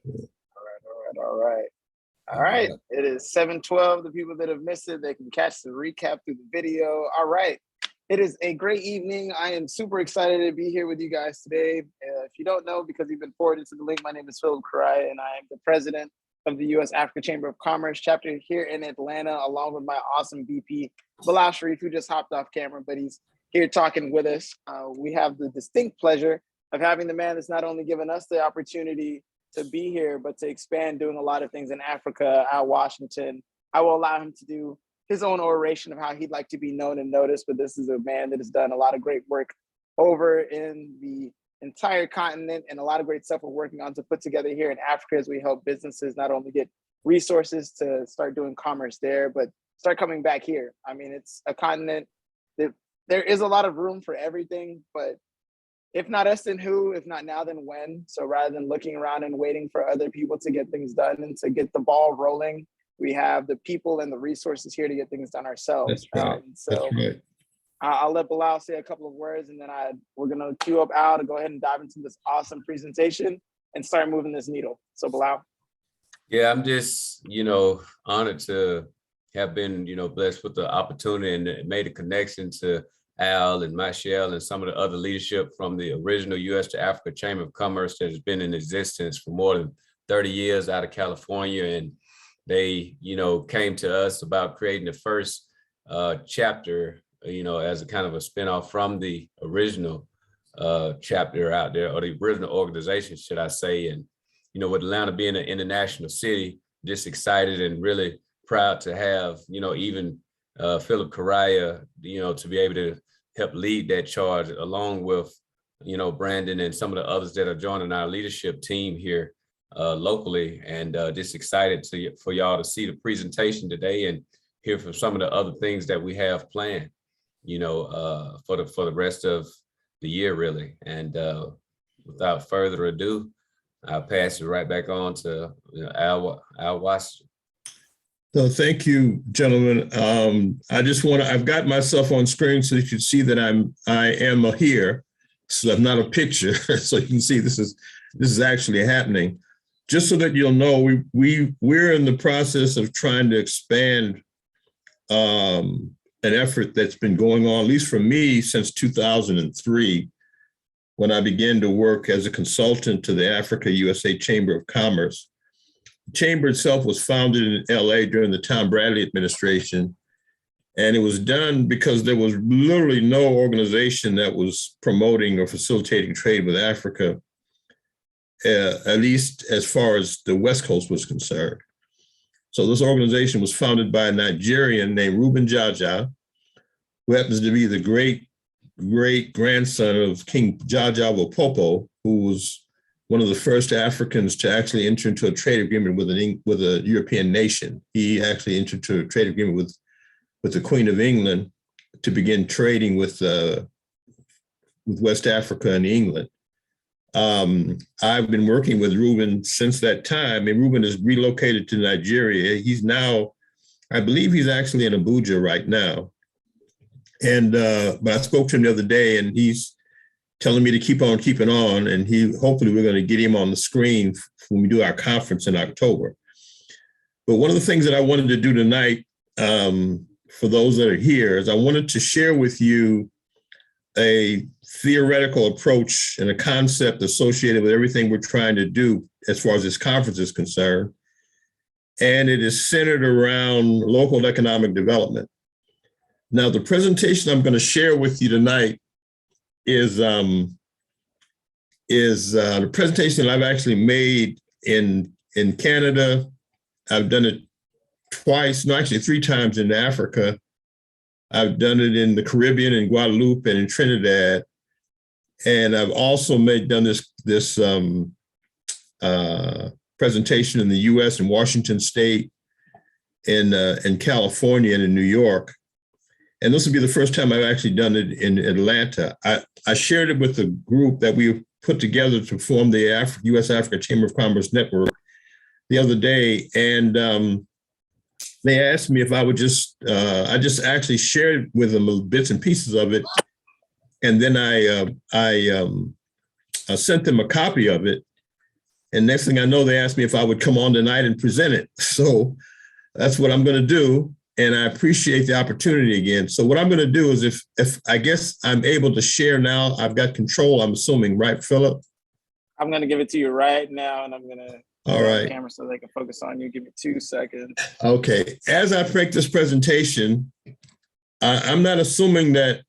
All right. All right. It is 7:12. The people that have missed it, they can catch the recap through the video. All right. It is a great evening. I am super excited to be here with you guys today. If you don't know, because you've been forwarded to the link, my name is Philip Karai, and I am the president of the U.S. Africa Chamber of Commerce chapter here in Atlanta, along with my awesome VP, Bilal Sharif, who just hopped off camera, but he's here talking with us. We have the distinct pleasure of having the man that's not only given us the opportunity to be here, but to expand doing a lot of things in Africa, out Washington. I will allow him to do his own oration of how he'd like to be known and noticed, but this is a man that has done a lot of great work over in the entire continent, and a lot of great stuff we're working on to put together here in Africa as we help businesses not only get resources to start doing commerce there, but start coming back here. I mean, it's a continent that there is a lot of room for everything, but if not us, then who? If not now, then when? So rather than looking around and waiting for other people to get things done and to get the ball rolling, we have the people and the resources here to get things done ourselves. That's right. That's right. I'll let Bilal say a couple of words, and then we're going to queue up Al to go ahead and dive into this awesome presentation and start moving this needle. So Bilal. Yeah, I'm just, honored to have been, blessed with the opportunity and made a connection to Al and Michelle and some of the other leadership from the original U.S. to Africa Chamber of Commerce that has been in existence for more than 30 years out of California. And they, came to us about creating the first chapter, as a kind of a spinoff from the original chapter out there, or the original organization, should I say. And, with Atlanta being an international city, just excited and really proud to have, even Philip Karaya, to be able to help lead that charge along with, Brandon and some of the others that are joining our leadership team here locally. And just excited for y'all to see the presentation today and hear from some of the other things that we have planned, for the rest of the year, really. And without further ado, I'll pass it right back on to Al Washington. So thank you, gentlemen. I've got myself on screen so you can see that I am here. So I'm not a picture, so you can see this is actually happening. Just so that you'll know, we're in the process of trying to expand an effort that's been going on, at least for me, since 2003, when I began to work as a consultant to the Africa USA Chamber of Commerce. The chamber itself was founded in LA during the Tom Bradley administration. And it was done because there was literally no organization that was promoting or facilitating trade with Africa, at least as far as the West Coast was concerned. So this organization was founded by a Nigerian named Reuben Jaja, who happens to be the great grandson of King Jaja Wapopo, who was one of the first Africans to actually enter into a trade agreement with a European nation. He actually entered into a trade agreement with the Queen of England to begin trading with West Africa and England. I've been working with Reuben since that time, and Reuben is relocated to Nigeria. He's now, I believe he's actually in Abuja right now. And but I spoke to him the other day, and he's telling me to keep on keeping on, and hopefully we're going to get him on the screen when we do our conference in October. But one of the things that I wanted to do tonight, for those that are here, is I wanted to share with you a theoretical approach and a concept associated with everything we're trying to do as far as this conference is concerned. And it is centered around local economic development. Now, the presentation I'm going to share with you tonight is the presentation that I've actually made in Canada. I've done it three times in Africa. I've done it in the Caribbean, in Guadeloupe, and in Trinidad. And I've also done this presentation in the U.S. in Washington State, in California, and in New York. And this will be the first time I've actually done it in Atlanta. I shared it with a group that we put together to form the U.S. Africa Chamber of Commerce Network the other day. And they asked me if I would I just actually shared with them bits and pieces of it. And then I sent them a copy of it. And next thing I know, they asked me if I would come on tonight and present it. So that's what I'm going to do. And I appreciate the opportunity again. So what I'm going to do is if I guess I'm able to share now, I've got control, I'm assuming, right, Philip? I'm going to give it to you right now, and I'm going to All right. the camera so they can focus on you. Give me 2 seconds. Okay. As I make this presentation, I'm not assuming that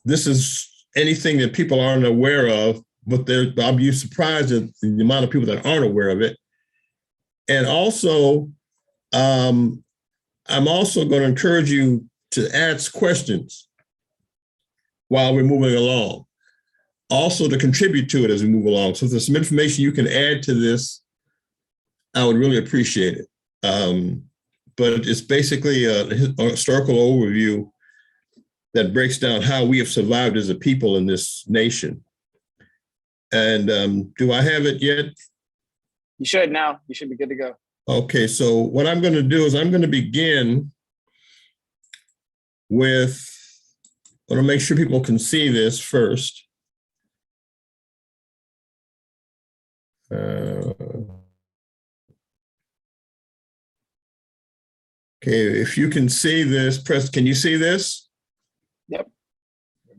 this is anything that people aren't aware of, but I'll be surprised at the amount of people that aren't aware of it. And also, I'm also going to encourage you to ask questions while we're moving along. Also to contribute to it as we move along. So if there's some information you can add to this, I would really appreciate it. But it's basically a historical overview that breaks down how we have survived as a people in this nation. And do I have it yet? You should now. You should be good to go. Okay, so what I'm going to do is I'm going to begin with, I want to make sure people can see this first. Okay, if you can see this, can you see this? Yep.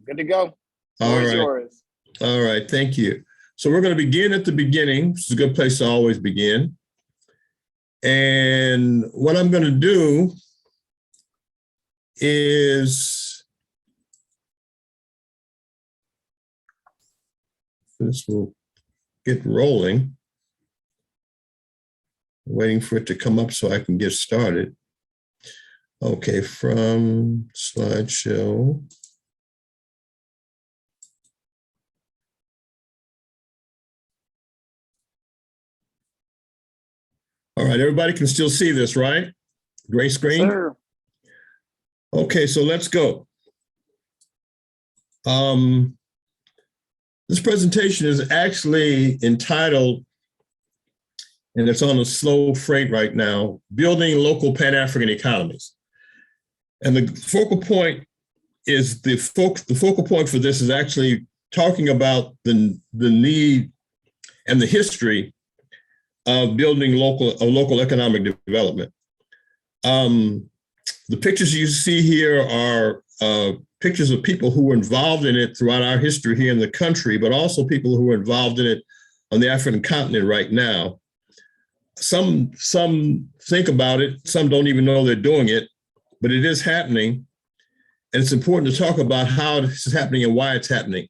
Good to go. All right. Yours. All right, thank you. So we're going to begin at the beginning. This is a good place to always begin. And what I'm going to do is, this will get rolling. Waiting for it to come up so I can get started. Okay, from slideshow. All right, everybody can still see this, right? Gray screen? Yes, sir. Okay, so let's go. This presentation is actually entitled, and it's on a slow freight right now, Building Local Pan-African Economies. And the focal point is, the focal point for this is actually talking about the need and the history of building local economic development. The pictures you see here are pictures of people who were involved in it throughout our history here in the country, but also people who are involved in it on the African continent right now. Some think about it, some don't even know they're doing it, but it is happening. And it's important to talk about how this is happening and why it's happening.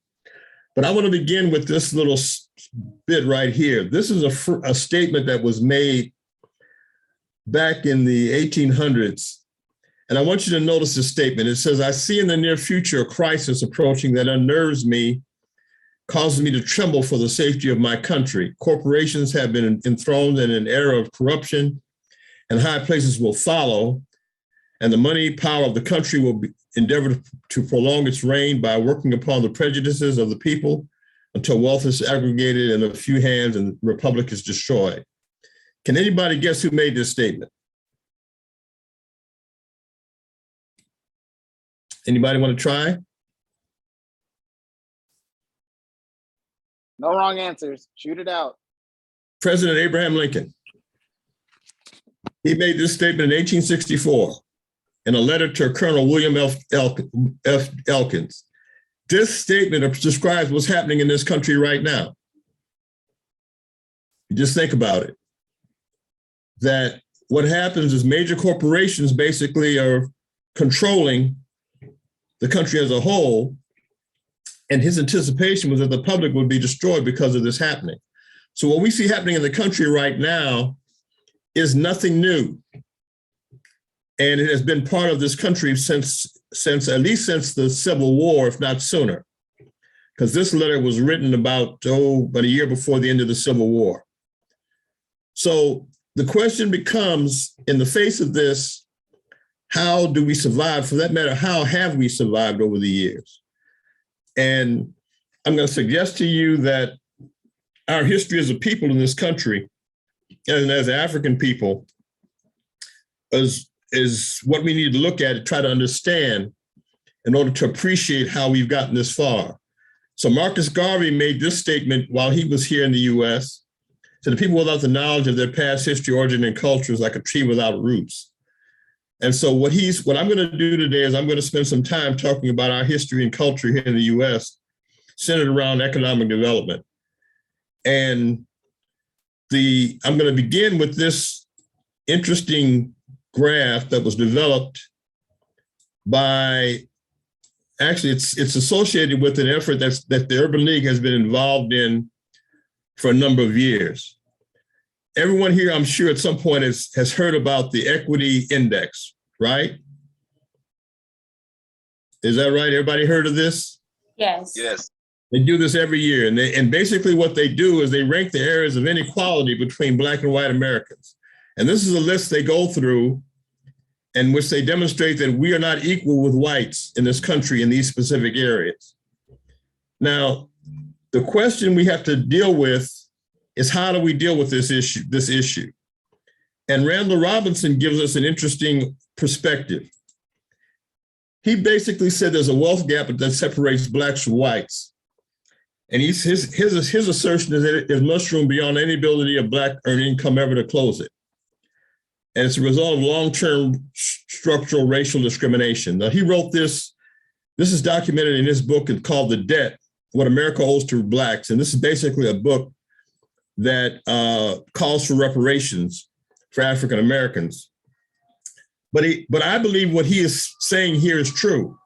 But I want to begin with this little bit right here. This is a statement that was made back in the 1800s. And I want you to notice this statement. It says, "I see in the near future a crisis approaching that unnerves me, causes me to tremble for the safety of my country. Corporations have been enthroned in an era of corruption, and high places will follow, and the money power of the country will endeavor to prolong its reign by working upon the prejudices of the people until wealth is aggregated in a few hands and the republic is destroyed." Can anybody guess who made this statement? Anybody want to try? No wrong answers. Shoot it out. President Abraham Lincoln. He made this statement in 1864 in a letter to Colonel William F. Elkins. This statement describes what's happening in this country right now. You just think about it. That what happens is major corporations basically are controlling the country as a whole, and his anticipation was that the public would be destroyed because of this happening. So what we see happening in the country right now is nothing new. And it has been part of this country since at least since the Civil War, if not sooner. Because this letter was written about a year before the end of the Civil War. So the question becomes, in the face of this, how do we survive? For that matter, how have we survived over the years? And I'm going to suggest to you that our history as a people in this country, and as African people, is what we need to look at and try to understand in order to appreciate how we've gotten this far. So Marcus Garvey made this statement while he was here in the US. To the people without the knowledge of their past history, origin, and culture is like a tree without roots. And so what I'm going to do today is I'm going to spend some time talking about our history and culture here in the U.S. centered around economic development. And I'm going to begin with this interesting graph that was developed by, actually it's associated with an effort that the Urban League has been involved in for a number of years. Everyone here, I'm sure at some point has heard about the equity index, right? Is that right? Everybody heard of this? Yes. Yes. They do this every year. And basically what they do is they rank the areas of inequality between Black and white Americans. And this is a list they go through in which they demonstrate that we are not equal with whites in this country in these specific areas. Now, the question we have to deal with is how do we deal with this issue? And Randall Robinson gives us an interesting perspective. He basically said there's a wealth gap that separates Blacks from whites. And his assertion is that there's much room beyond any ability of Black earned income ever to close it. And it's a result of long-term structural racial discrimination. Now, he wrote this is documented in his book called The Debt, What America Owes to Blacks. And this is basically a book that calls for reparations for African Americans. But I believe what he is saying here is true,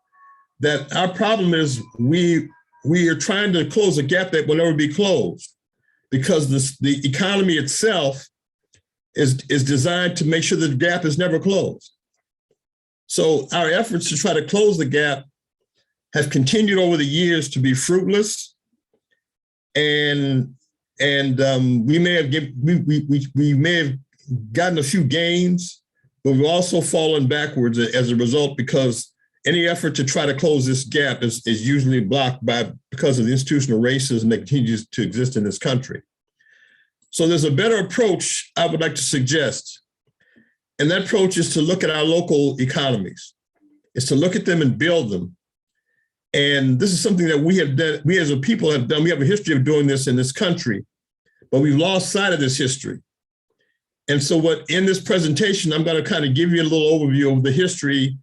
that our problem is we are trying to close a gap that will never be closed because the economy itself is designed to make sure that the gap is never closed. So our efforts to try to close the gap have continued over the years to be fruitless, and we may have gotten a few gains, but we've also fallen backwards as a result because any effort to try to close this gap is usually blocked because of the institutional racism that continues to exist in this country. So there's a better approach I would like to suggest. And that approach is to look at our local economies. It's to look at them and build them. And this is something that we have done, we as a people have done. We have a history of doing this in this country, but we've lost sight of this history. And so in this presentation, I'm going to kind of give you a little overview of the history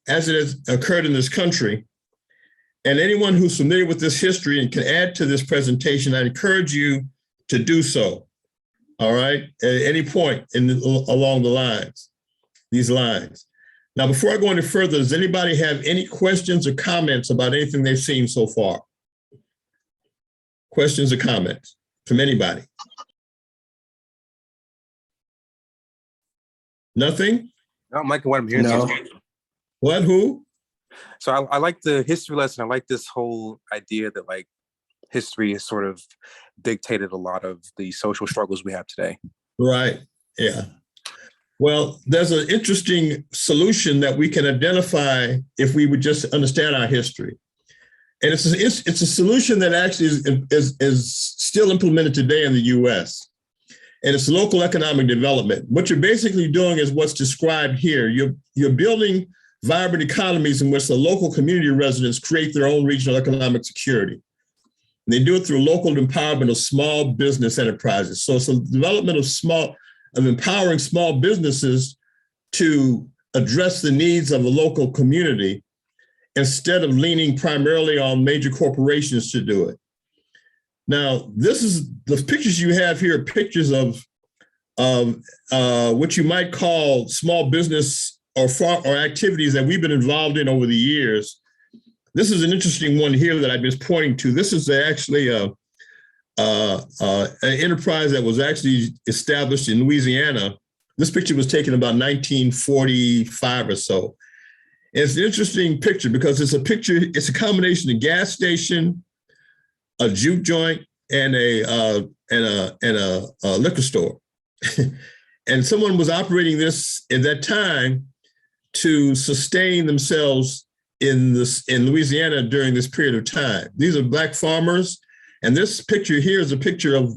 as it has occurred in this country. And anyone who's familiar with this history and can add to this presentation, I encourage you to do so. All right, at any point along these lines. Now, before I go any further, does anybody have any questions or comments about anything they've seen so far? Questions or comments from anybody? Nothing? No, Michael, what I'm hearing. No. What, who? So I like the history lesson. I like this whole idea that like history has sort of dictated a lot of the social struggles we have today. Right, yeah. Well, there's an interesting solution that we can identify if we would just understand our history. And it's a solution that actually is still implemented today in the US. And it's local economic development. What you're basically doing is what's described here. You're building vibrant economies in which the local community residents create their own regional economic security. And they do it through local empowerment of small business enterprises. So it's a development of empowering small businesses to address the needs of the local community instead of leaning primarily on major corporations to do it. Now, the pictures you have here are pictures of what you might call small business or activities that we've been involved in over the years. This is an interesting one here that I've been pointing to. This is actually an enterprise that was actually established in Louisiana. This picture was taken about 1945 or so. And it's an interesting picture because it's a combination of gas station, a juke joint, and a liquor store. And someone was operating this at that time to sustain themselves in Louisiana during this period of time. These are Black farmers. And this picture here is a picture of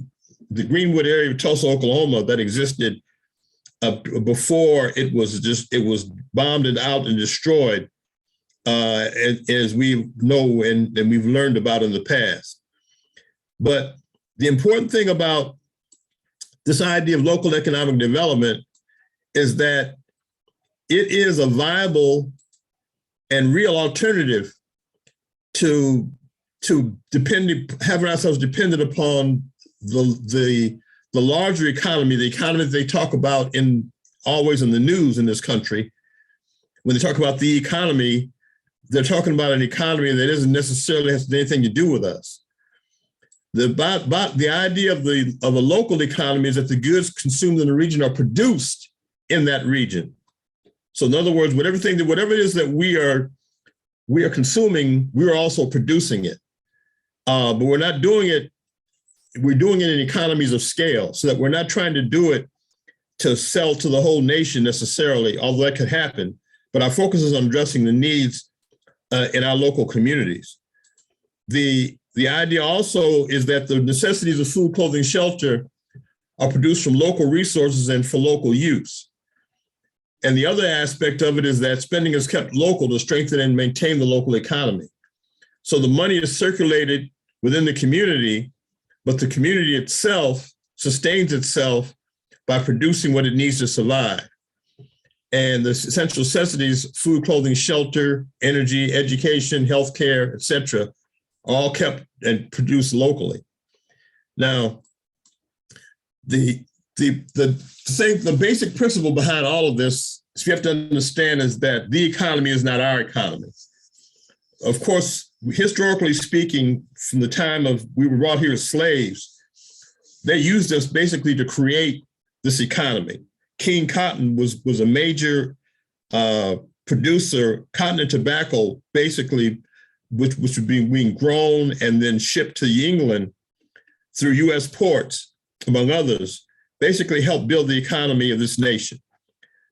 the Greenwood area of Tulsa, Oklahoma that existed before it was bombed out and destroyed, as we know and we've learned about in the past. But the important thing about this idea of local economic development is that it is a viable and real alternative to having ourselves dependent upon the larger economy, the economy that they talk about always in the news in this country. When they talk about the economy, they're talking about an economy that isn't necessarily has anything to do with us. The idea of a local economy is that the goods consumed in the region are produced in that region. So in other words, whatever it is that we are consuming, we are also producing it. But we're not doing it. We're doing it in economies of scale, so that we're not trying to do it to sell to the whole nation necessarily, although that could happen. But our focus is on addressing the needs in our local communities. The idea also is that the necessities of food, clothing, shelter are produced from local resources and for local use. And the other aspect of it is that spending is kept local to strengthen and maintain the local economy. So the money is circulated within the community, but the community itself sustains itself by producing what it needs to survive. And the essential necessities, food, clothing, shelter, energy, education, healthcare, et cetera, all kept and produced locally. Now, the basic principle behind all of this, you have to understand, is that the economy is not our economy. Of course, historically speaking, from the time we were brought here as slaves, they used us basically to create this economy. King Cotton was a major producer, cotton and tobacco, basically, which was being grown and then shipped to England through U.S. ports, among others, basically helped build the economy of this nation.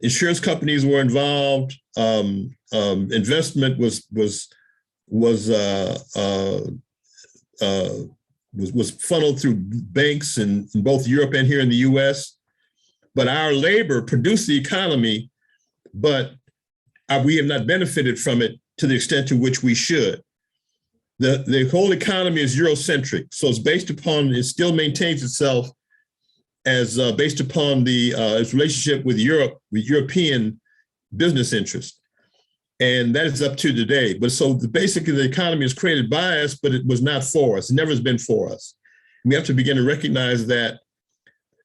Insurance companies were involved. Investment was funneled through banks in both Europe and here in the U.S. But our labor produced the economy, but we have not benefited from it to the extent to which we should. The whole economy is Eurocentric, so it still maintains itself as based upon its relationship with Europe, with European business interests. And that is up to today. But so basically the economy is created by us, but it was not for us. It never has been for us. We have to begin to recognize that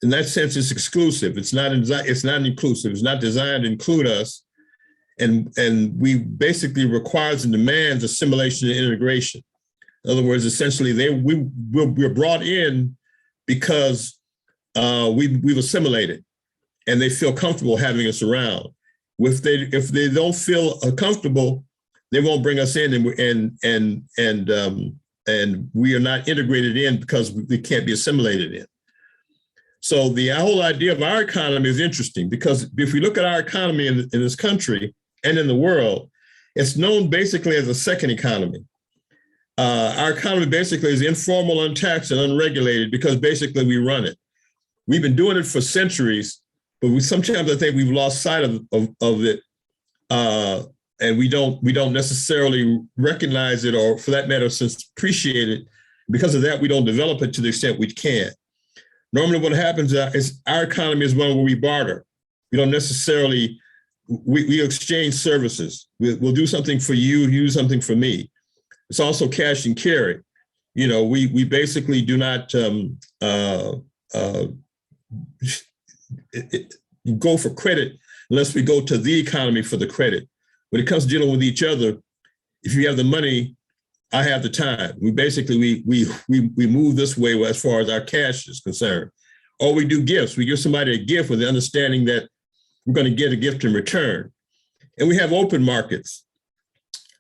in that sense, it's exclusive. It's not inclusive. It's not designed to include us. And we basically requires and demands assimilation and integration. In other words, essentially, we're brought in because we've assimilated, and they feel comfortable having us around. If they don't feel comfortable, they won't bring us in, and we are not integrated in because we can't be assimilated in. So the whole idea of our economy is interesting, because if we look at our economy in this country and in the world, it's known basically as a second economy. Our economy basically is informal, untaxed, and unregulated because basically we run it. We've been doing it for centuries, but sometimes I think we've lost sight of it, and we don't necessarily recognize it, or for that matter, appreciate it. Because of that, we don't develop it to the extent we can. Normally, what happens is our economy is one where we barter. We don't necessarily we exchange services. We'll do something for you, you do something for me. It's also cash and carry. We basically do not go for credit unless we go to the economy for the credit. When it comes to dealing with each other, if you have the money, I have the time. We basically we move this way as far as our cash is concerned. Or we do gifts. We give somebody a gift with the understanding that we're going to get a gift in return. And we have open markets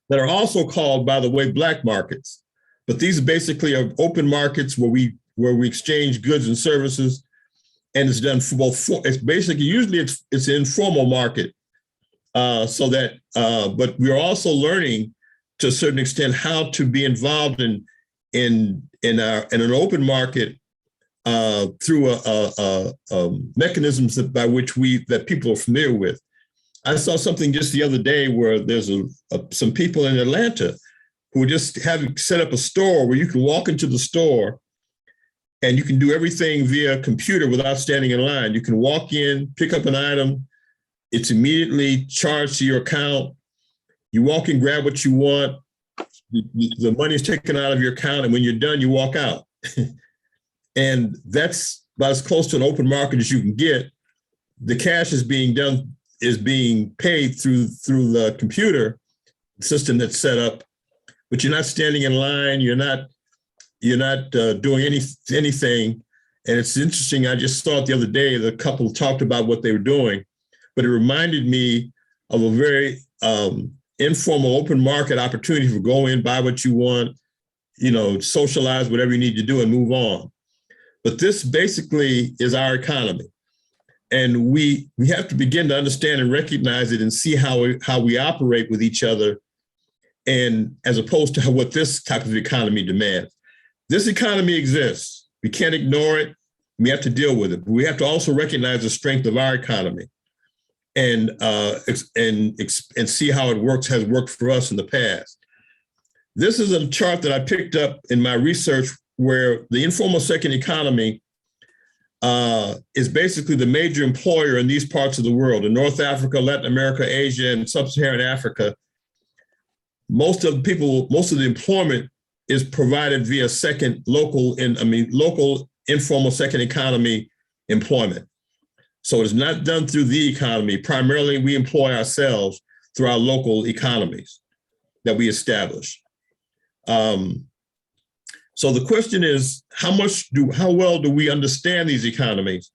that are also called, by the way, black markets. But these basically are open markets where we exchange goods and services, and it's done for both. It's basically usually it's an informal market, so that. But we're also learning to a certain extent how to be involved in an open market through mechanisms by which that people are familiar with. I saw something just the other day where there's some people in Atlanta who just have set up a store where you can walk into the store and you can do everything via computer without standing in line. You can walk in, pick up an item, it's immediately charged to your account. You walk in, grab what you want, the money is taken out of your account, and when you're done, you walk out. And that's about as close to an open market as you can get. The cash is being paid through the computer system that's set up, but you're not standing in line. You're not doing anything. And it's interesting. I just saw it the other day. The couple talked about what they were doing, but it reminded me of a very informal open market opportunity for go in, buy what you want, socialize whatever you need to do and move on. But this basically is our economy. And we have to begin to understand and recognize it and see how we operate with each other, and as opposed to what this type of economy demands. This economy exists. We can't ignore it. We have to deal with it. But we have to also recognize the strength of our economy and see how it has worked for us in the past. This is a chart that I picked up in my research where the informal second economy is basically the major employer in these parts of the world, in North Africa, Latin America, Asia, and sub-Saharan Africa. Most of the employment is provided via local informal second economy employment. So it's not done through the economy. Primarily, we employ ourselves through our local economies that we establish. So the question is, how well do we understand these economies,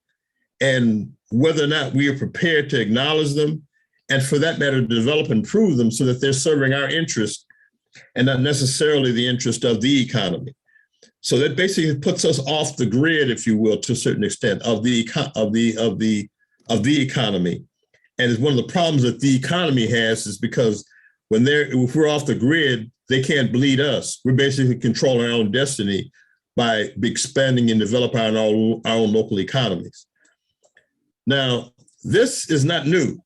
and whether or not we are prepared to acknowledge them, and for that matter, develop and improve them so that they're serving our interest and not necessarily the interest of the economy. So that basically puts us off the grid, if you will, to a certain extent of the economy. And it's one of the problems that the economy has, is because if we're off the grid, they can't bleed us. We're basically controlling our own destiny by expanding and developing our own local economies. Now, this is not new.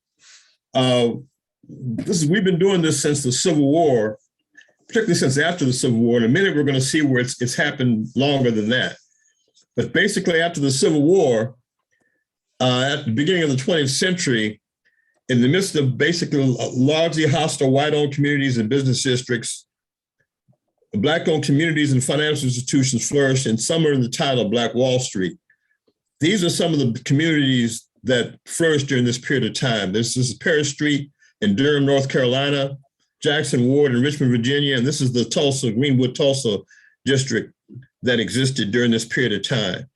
We've been doing this since the Civil War, particularly since after the Civil War. In a minute, we're going to see where it's happened longer than that. But basically, after the Civil War, at the beginning of the 20th century, in the midst of basically largely hostile white-owned communities and business districts, Black-owned communities and financial institutions flourished, and some are in the title of Black Wall Street. These are some of the communities that flourished during this period of time. This is Paris Street in Durham, North Carolina, Jackson Ward in Richmond, Virginia, and this is the Greenwood, Tulsa district that existed during this period of time.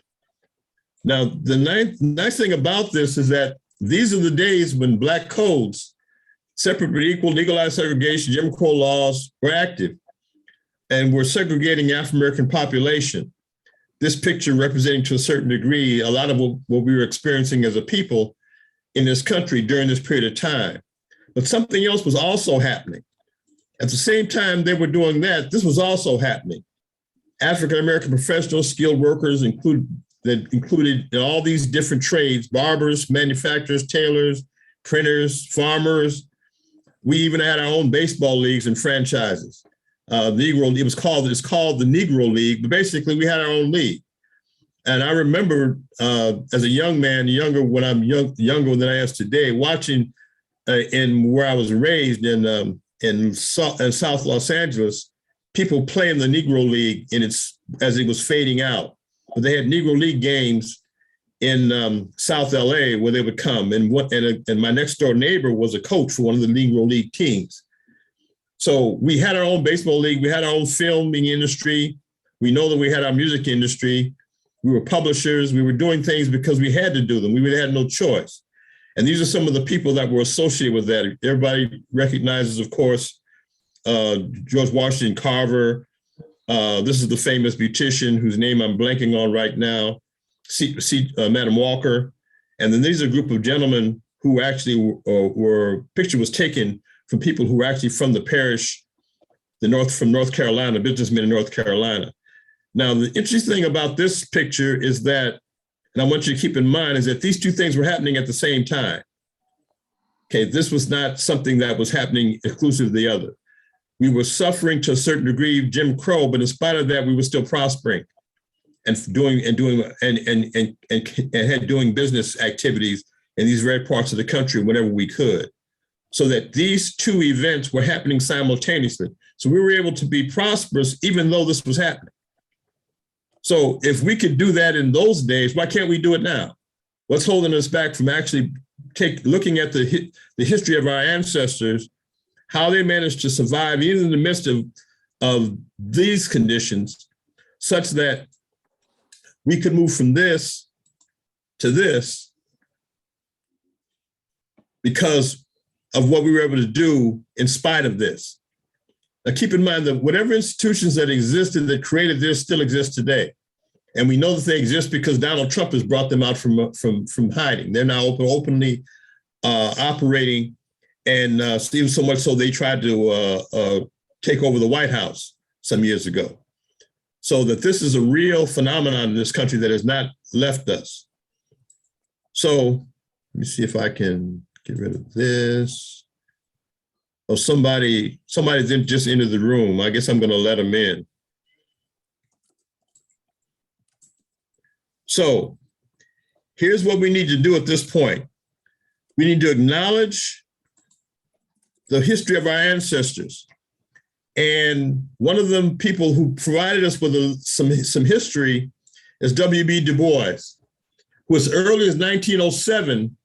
Now, the nice thing about this is that these are the days when Black codes, separate but equal, legalized segregation, Jim Crow laws were active, and were segregating the African-American population. This picture representing to a certain degree a lot of what we were experiencing as a people in this country during this period of time. But something else was also happening. At the same time they were doing that, this was also happening. African-American professionals, skilled workers included in all these different trades, barbers, manufacturers, tailors, printers, farmers. We even had our own baseball leagues and franchises. It's called the Negro League, but basically we had our own league. And I remember as a young man, younger than I am today, watching in where I was raised in South Los Angeles, people playing the Negro League as it was fading out. But they had Negro League games in South LA where they would come, and my next door neighbor was a coach for one of the Negro League teams. So we had our own baseball league, we had our own filming industry. We know that we had our music industry. We were publishers. We were doing things because we had to do them. We really had no choice. And these are some of the people that were associated with that. Everybody recognizes, of course, George Washington Carver. This is the famous beautician whose name I'm blanking on right now, Madam Walker. And then these are a group of gentlemen who actually picture was taken from people who were actually from the parish, from North Carolina, businessmen in North Carolina. Now, the interesting thing about this picture is that, and I want you to keep in mind, is that these two things were happening at the same time. Okay, this was not something that was happening exclusive of the other. We were suffering to a certain degree Jim Crow, but in spite of that, we were still prospering. doing business activities in these red parts of the country whenever we could, so that these two events were happening simultaneously. So we were able to be prosperous even though this was happening. So if we could do that in those days, why can't we do it now? What's holding us back from actually looking at the history of our ancestors, how they managed to survive even in the midst of these conditions, such that we could move from this to this because of what we were able to do in spite of this. Now, keep in mind that whatever institutions that existed that created this still exist today. And we know that they exist because Donald Trump has brought them out from hiding. They're now openly operating, and even so much so they tried to take over the White House some years ago. So that this is a real phenomenon in this country that has not left us. So let me see if I can get rid of this. Oh, somebody just entered the room. I guess I'm going to let them in. So here's what we need to do at this point. We need to acknowledge the history of our ancestors. And one of the people who provided us with some history is W.B. Du Bois, who as early as 1907,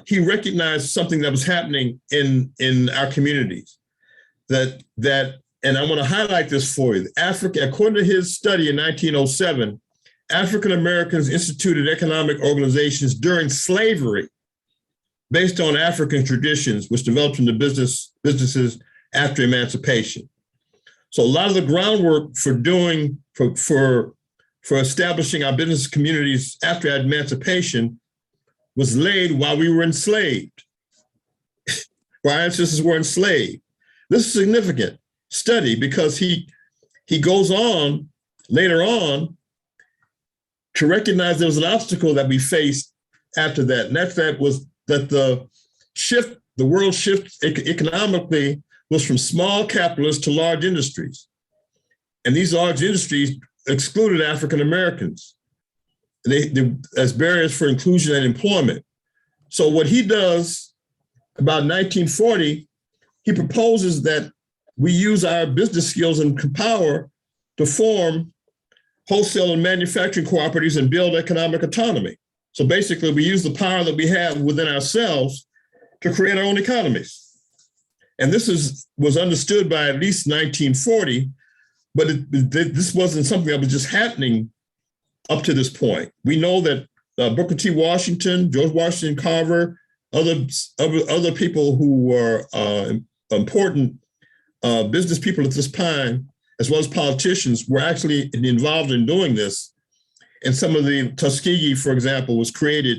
he recognized something that was happening in our communities. And I want to highlight this for you. According to his study in 1907, African Americans instituted economic organizations during slavery based on African traditions, which developed into businesses after emancipation. So a lot of the groundwork for establishing our business communities after emancipation was laid while we were enslaved. Our ancestors were enslaved. This is a significant study because he goes on later on to recognize there was an obstacle that we faced after that, and that was that the world shift economically was from small capitalists to large industries. And these large industries excluded African Americans as barriers for inclusion and employment. So what he does about 1940, he proposes that we use our business skills and power to form wholesale and manufacturing cooperatives and build economic autonomy. So basically, we use the power that we have within ourselves to create our own economies. And this was understood by at least 1940, but this wasn't something that was just happening up to this point. We know that Booker T. Washington, George Washington Carver, other people who were important business people at this time, as well as politicians, were actually involved in doing this. And some of the Tuskegee, for example, was created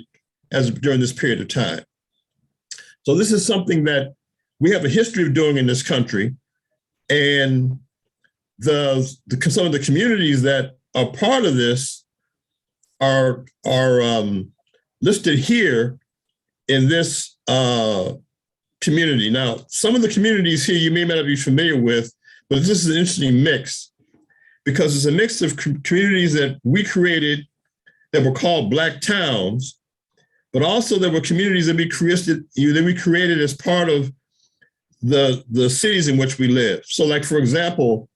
during this period of time. So this is something that we have a history of doing in this country. And some of the communities that are part of this are listed here in this community. Now, some of the communities here you may not be familiar with, but this is an interesting mix because it's a mix of communities that we created that were called Black towns, but also there were communities that we created as part of the cities in which we live. So, like for example,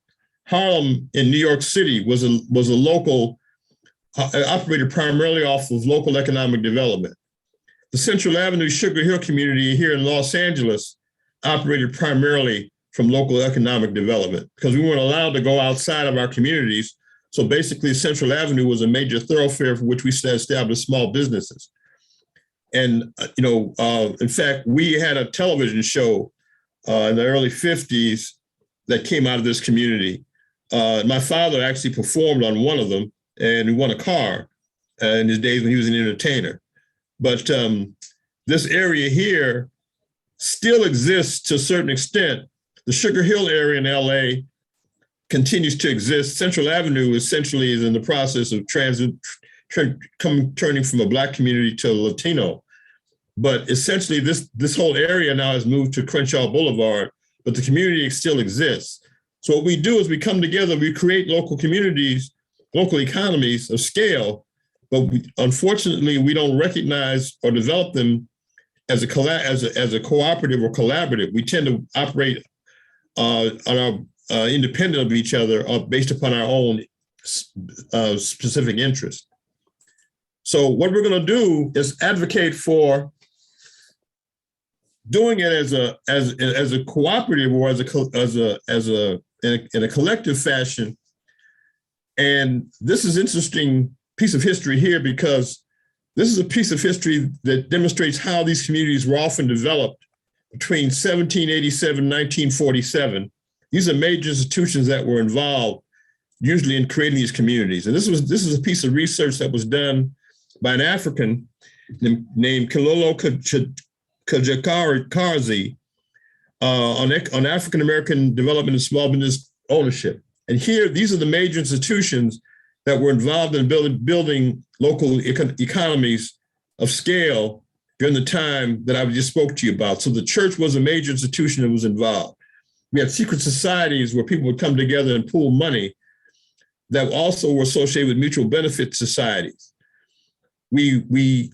Harlem in New York City was a local, operated primarily off of local economic development. The Central Avenue Sugar Hill community here in Los Angeles operated primarily from local economic development because we weren't allowed to go outside of our communities. So basically, Central Avenue was a major thoroughfare for which we established small businesses. And, in fact, we had a television show in the early 50s that came out of this community. My father actually performed on one of them, and he won a car in his days when he was an entertainer. But this area here still exists to a certain extent. The Sugar Hill area in LA continues to exist. Central Avenue essentially is in the process of turning from a Black community to a Latino. But essentially this whole area now has moved to Crenshaw Boulevard, but the community still exists. So what we do is we come together, we create local communities, local economies of scale, but unfortunately, we don't recognize or develop them as a cooperative or collaborative. We tend to operate on our independent of each other based upon our own specific interests. So what we're going to do is advocate for doing it as a cooperative or in a collective fashion. And this is an interesting piece of history here, because this is a piece of history that demonstrates how these communities were often developed between 1787 and 1947. These are major institutions that were involved usually in creating these communities. And this is a piece of research that was done by an African named Kilolo Kajakarzi on African-American development and small business ownership. And here, these are the major institutions that were involved in building local economies of scale during the time that I just spoke to you about. So the church was a major institution that was involved. We had secret societies where people would come together and pool money that also were associated with mutual benefit societies. We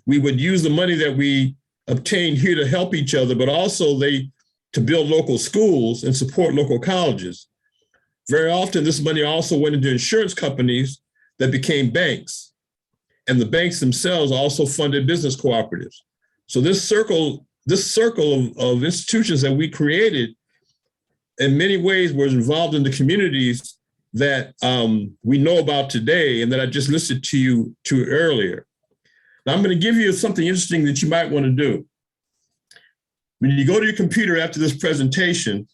would use the money that we obtained here to help each other, but also to build local schools and support local colleges. Very often, this money also went into insurance companies that became banks, and the banks themselves also funded business cooperatives. So this circle of institutions that we created, in many ways, was involved in the communities that we know about today and that I just listed to you earlier. Now, I'm going to give you something interesting that you might want to do. When you go to your computer after this presentation,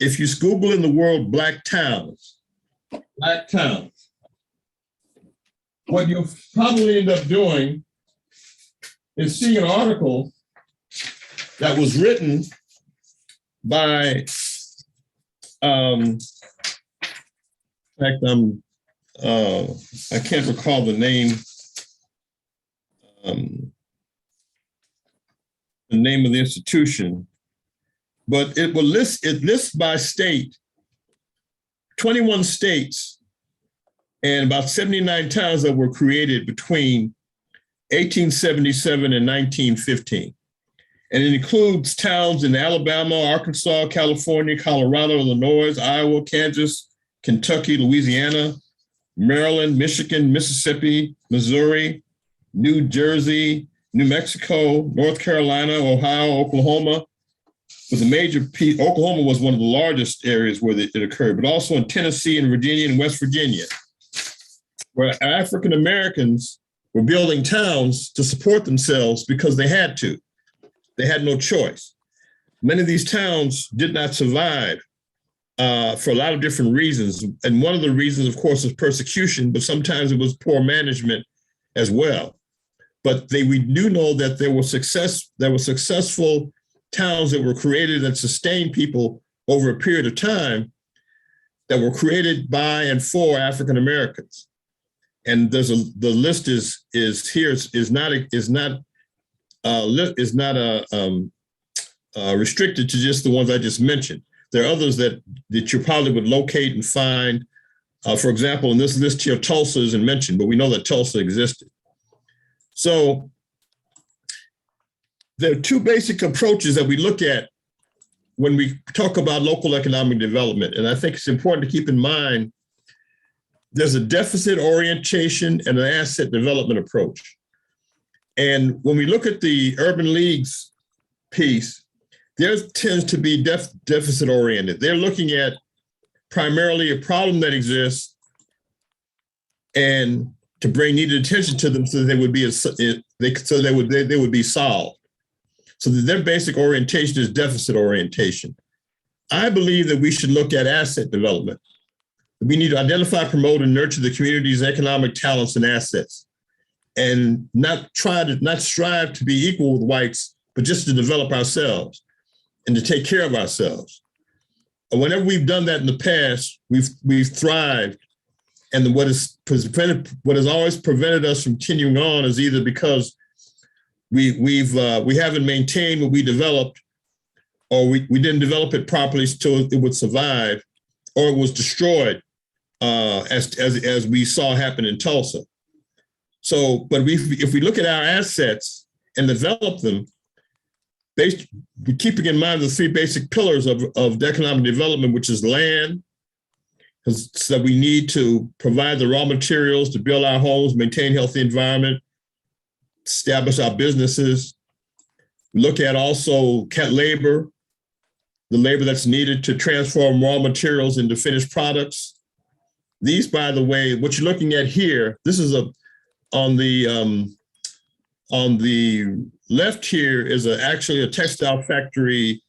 if you Google in the word Black towns, what you'll probably end up doing is seeing an article that was written by, in fact, I can't recall the name of the institution, but it lists by state, 21 states and about 79 towns that were created between 1877 and 1915. And it includes towns in Alabama, Arkansas, California, Colorado, Illinois, Iowa, Kansas, Kentucky, Louisiana, Maryland, Michigan, Mississippi, Missouri, New Jersey, New Mexico, North Carolina, Ohio, Oklahoma. Was a major piece. Oklahoma was one of the largest areas where it occurred, but also in Tennessee and Virginia and West Virginia, where African Americans were building towns to support themselves because they had to. They had no choice. Many of these towns did not survive for a lot of different reasons. And one of the reasons, of course, is persecution, but sometimes it was poor management as well. But we do know that there were successful towns that were created and sustained people over a period of time that were created by and for African Americans. And the list is here is not restricted to just the ones I just mentioned. There are others that you probably would locate and find. For example, in this list here, Tulsa isn't mentioned, but we know that Tulsa existed. So there are two basic approaches that we look at when we talk about local economic development. And I think it's important to keep in mind there's a deficit orientation and an asset development approach. And when we look at the urban leagues piece, there tends to be deficit oriented. They're looking at primarily a problem that exists and to bring needed attention to them so that they would be solved. So their basic orientation is deficit orientation. I believe that we should look at asset development. We need to identify, promote, and nurture the community's economic talents and assets, and not strive to be equal with whites, but just to develop ourselves and to take care of ourselves. And whenever we've done that in the past, we've thrived. And what has always prevented us from continuing on is either because we haven't maintained what we developed, or we didn't develop it properly so it would survive, or it was destroyed, as we saw happen in Tulsa. So, but if we look at our assets and develop them, keeping in mind the three basic pillars of economic development, which is land, so we need to provide the raw materials to build our homes, maintain healthy environment, establish our businesses. Look at also labor, the labor that's needed to transform raw materials into finished products. These, by the way, what you're looking at here, this is on the left here is actually a textile factory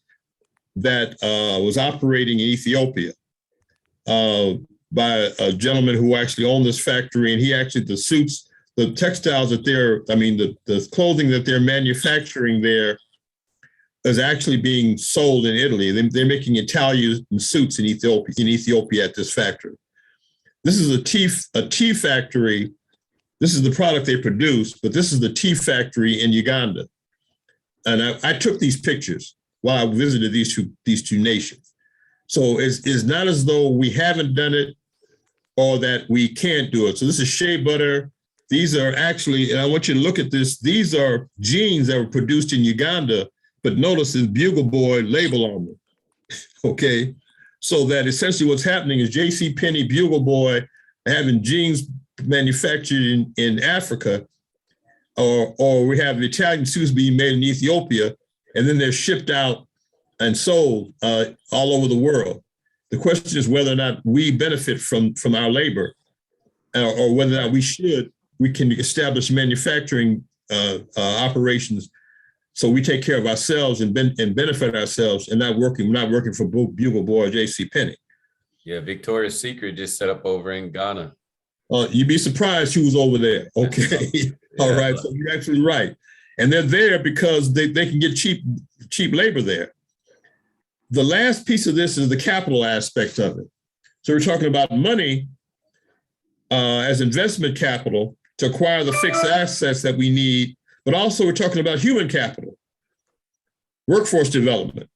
that was operating in Ethiopia by a gentleman who actually owned this factory, and he actually, the textiles that the clothing that they're manufacturing there is actually being sold in Italy. They're making Italian suits in Ethiopia at this factory. This is a tea factory. This is the product they produce, but this is the tea factory in Uganda. And I took these pictures while I visited these two nations. So it's not as though we haven't done it or that we can't do it. So this is shea butter. These are actually, and I want you to look at this, these are jeans that were produced in Uganda, but notice this Bugle Boy label on them, okay? So that essentially what's happening is JCPenney, Bugle Boy, having jeans manufactured in Africa, or we have Italian suits being made in Ethiopia, and then they're shipped out and sold all over the world. The question is whether or not we benefit from our labor, or whether or not we can establish manufacturing operations so we take care of ourselves and benefit ourselves, and not working for Bugle Boy or JCPenney. Yeah, Victoria's Secret just set up over in Ghana. You'd be surprised who's over there. Okay. Yeah. All right. So you're actually right. And they're there because they can get cheap labor there. The last piece of this is the capital aspect of it. So we're talking about money as investment capital to acquire the fixed assets that we need, but also we're talking about human capital, workforce development.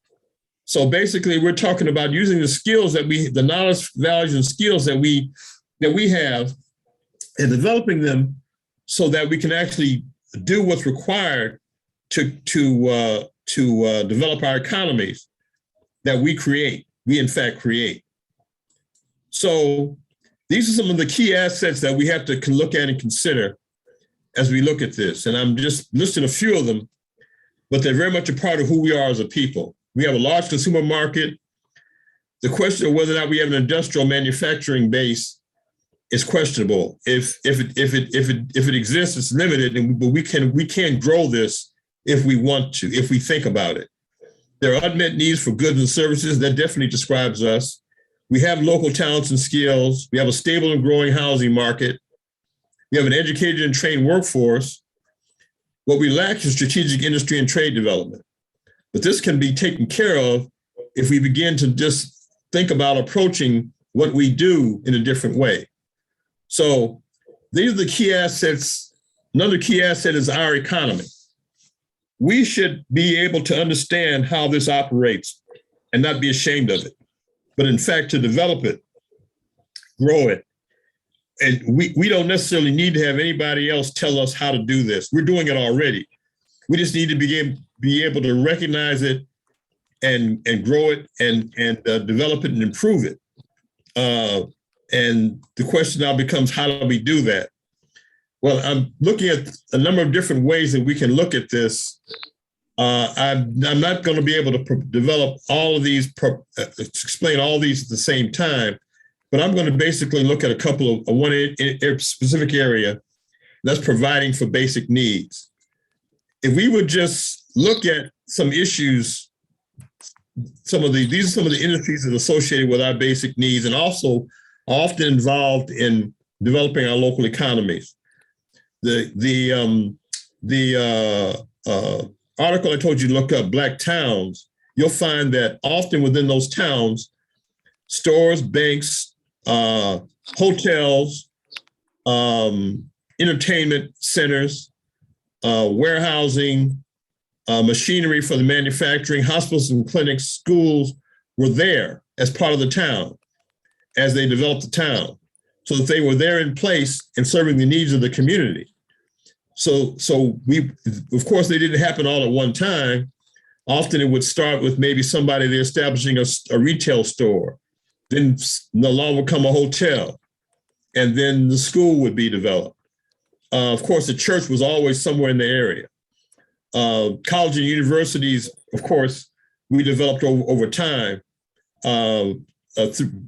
So basically we're talking about using the skills the knowledge, values, and skills that we have, and developing them so that we can actually do what's required to develop our economies that we in fact create. So these are some of the key assets that we have to look at and consider as we look at this. And I'm just listing a few of them, but they're very much a part of who we are as a people. We have a large consumer market. The question of whether or not we have an industrial manufacturing base is questionable. If it exists, it's limited, but we can grow this if we want to, if we think about it. There are unmet needs for goods and services. That definitely describes us. We have local talents and skills. We have a stable and growing housing market. We have an educated and trained workforce. What we lack is strategic industry and trade development. But this can be taken care of if we begin to just think about approaching what we do in a different way. So these are the key assets. Another key asset is our economy. We should be able to understand how this operates and not be ashamed of it, but in fact to develop it, grow it. And we don't necessarily need to have anybody else tell us how to do this. We're doing it already. We just need to be able to recognize it and grow it and develop it and improve it. And the question now becomes, how do we do that? Well, I'm looking at a number of different ways that we can look at this. I'm not going to be able to develop all of these, explain all these at the same time, but I'm going to basically look at a couple of one specific area that's providing for basic needs. If we would just look at some issues, these are some of the industries that are associated with our basic needs and also often involved in developing our local economies. The article I told you to look up, Black Towns, you'll find that often within those towns, stores, banks, hotels, entertainment centers, warehousing, machinery for the manufacturing, hospitals and clinics, schools were there as part of the town. as they developed the town, so that they were there in place and serving the needs of the community. So we, of course, they didn't happen all at one time. Often it would start with maybe somebody there establishing a retail store, then along would come a hotel, and then the school would be developed. Of course, the church was always somewhere in the area. College and universities, of course, we developed over time,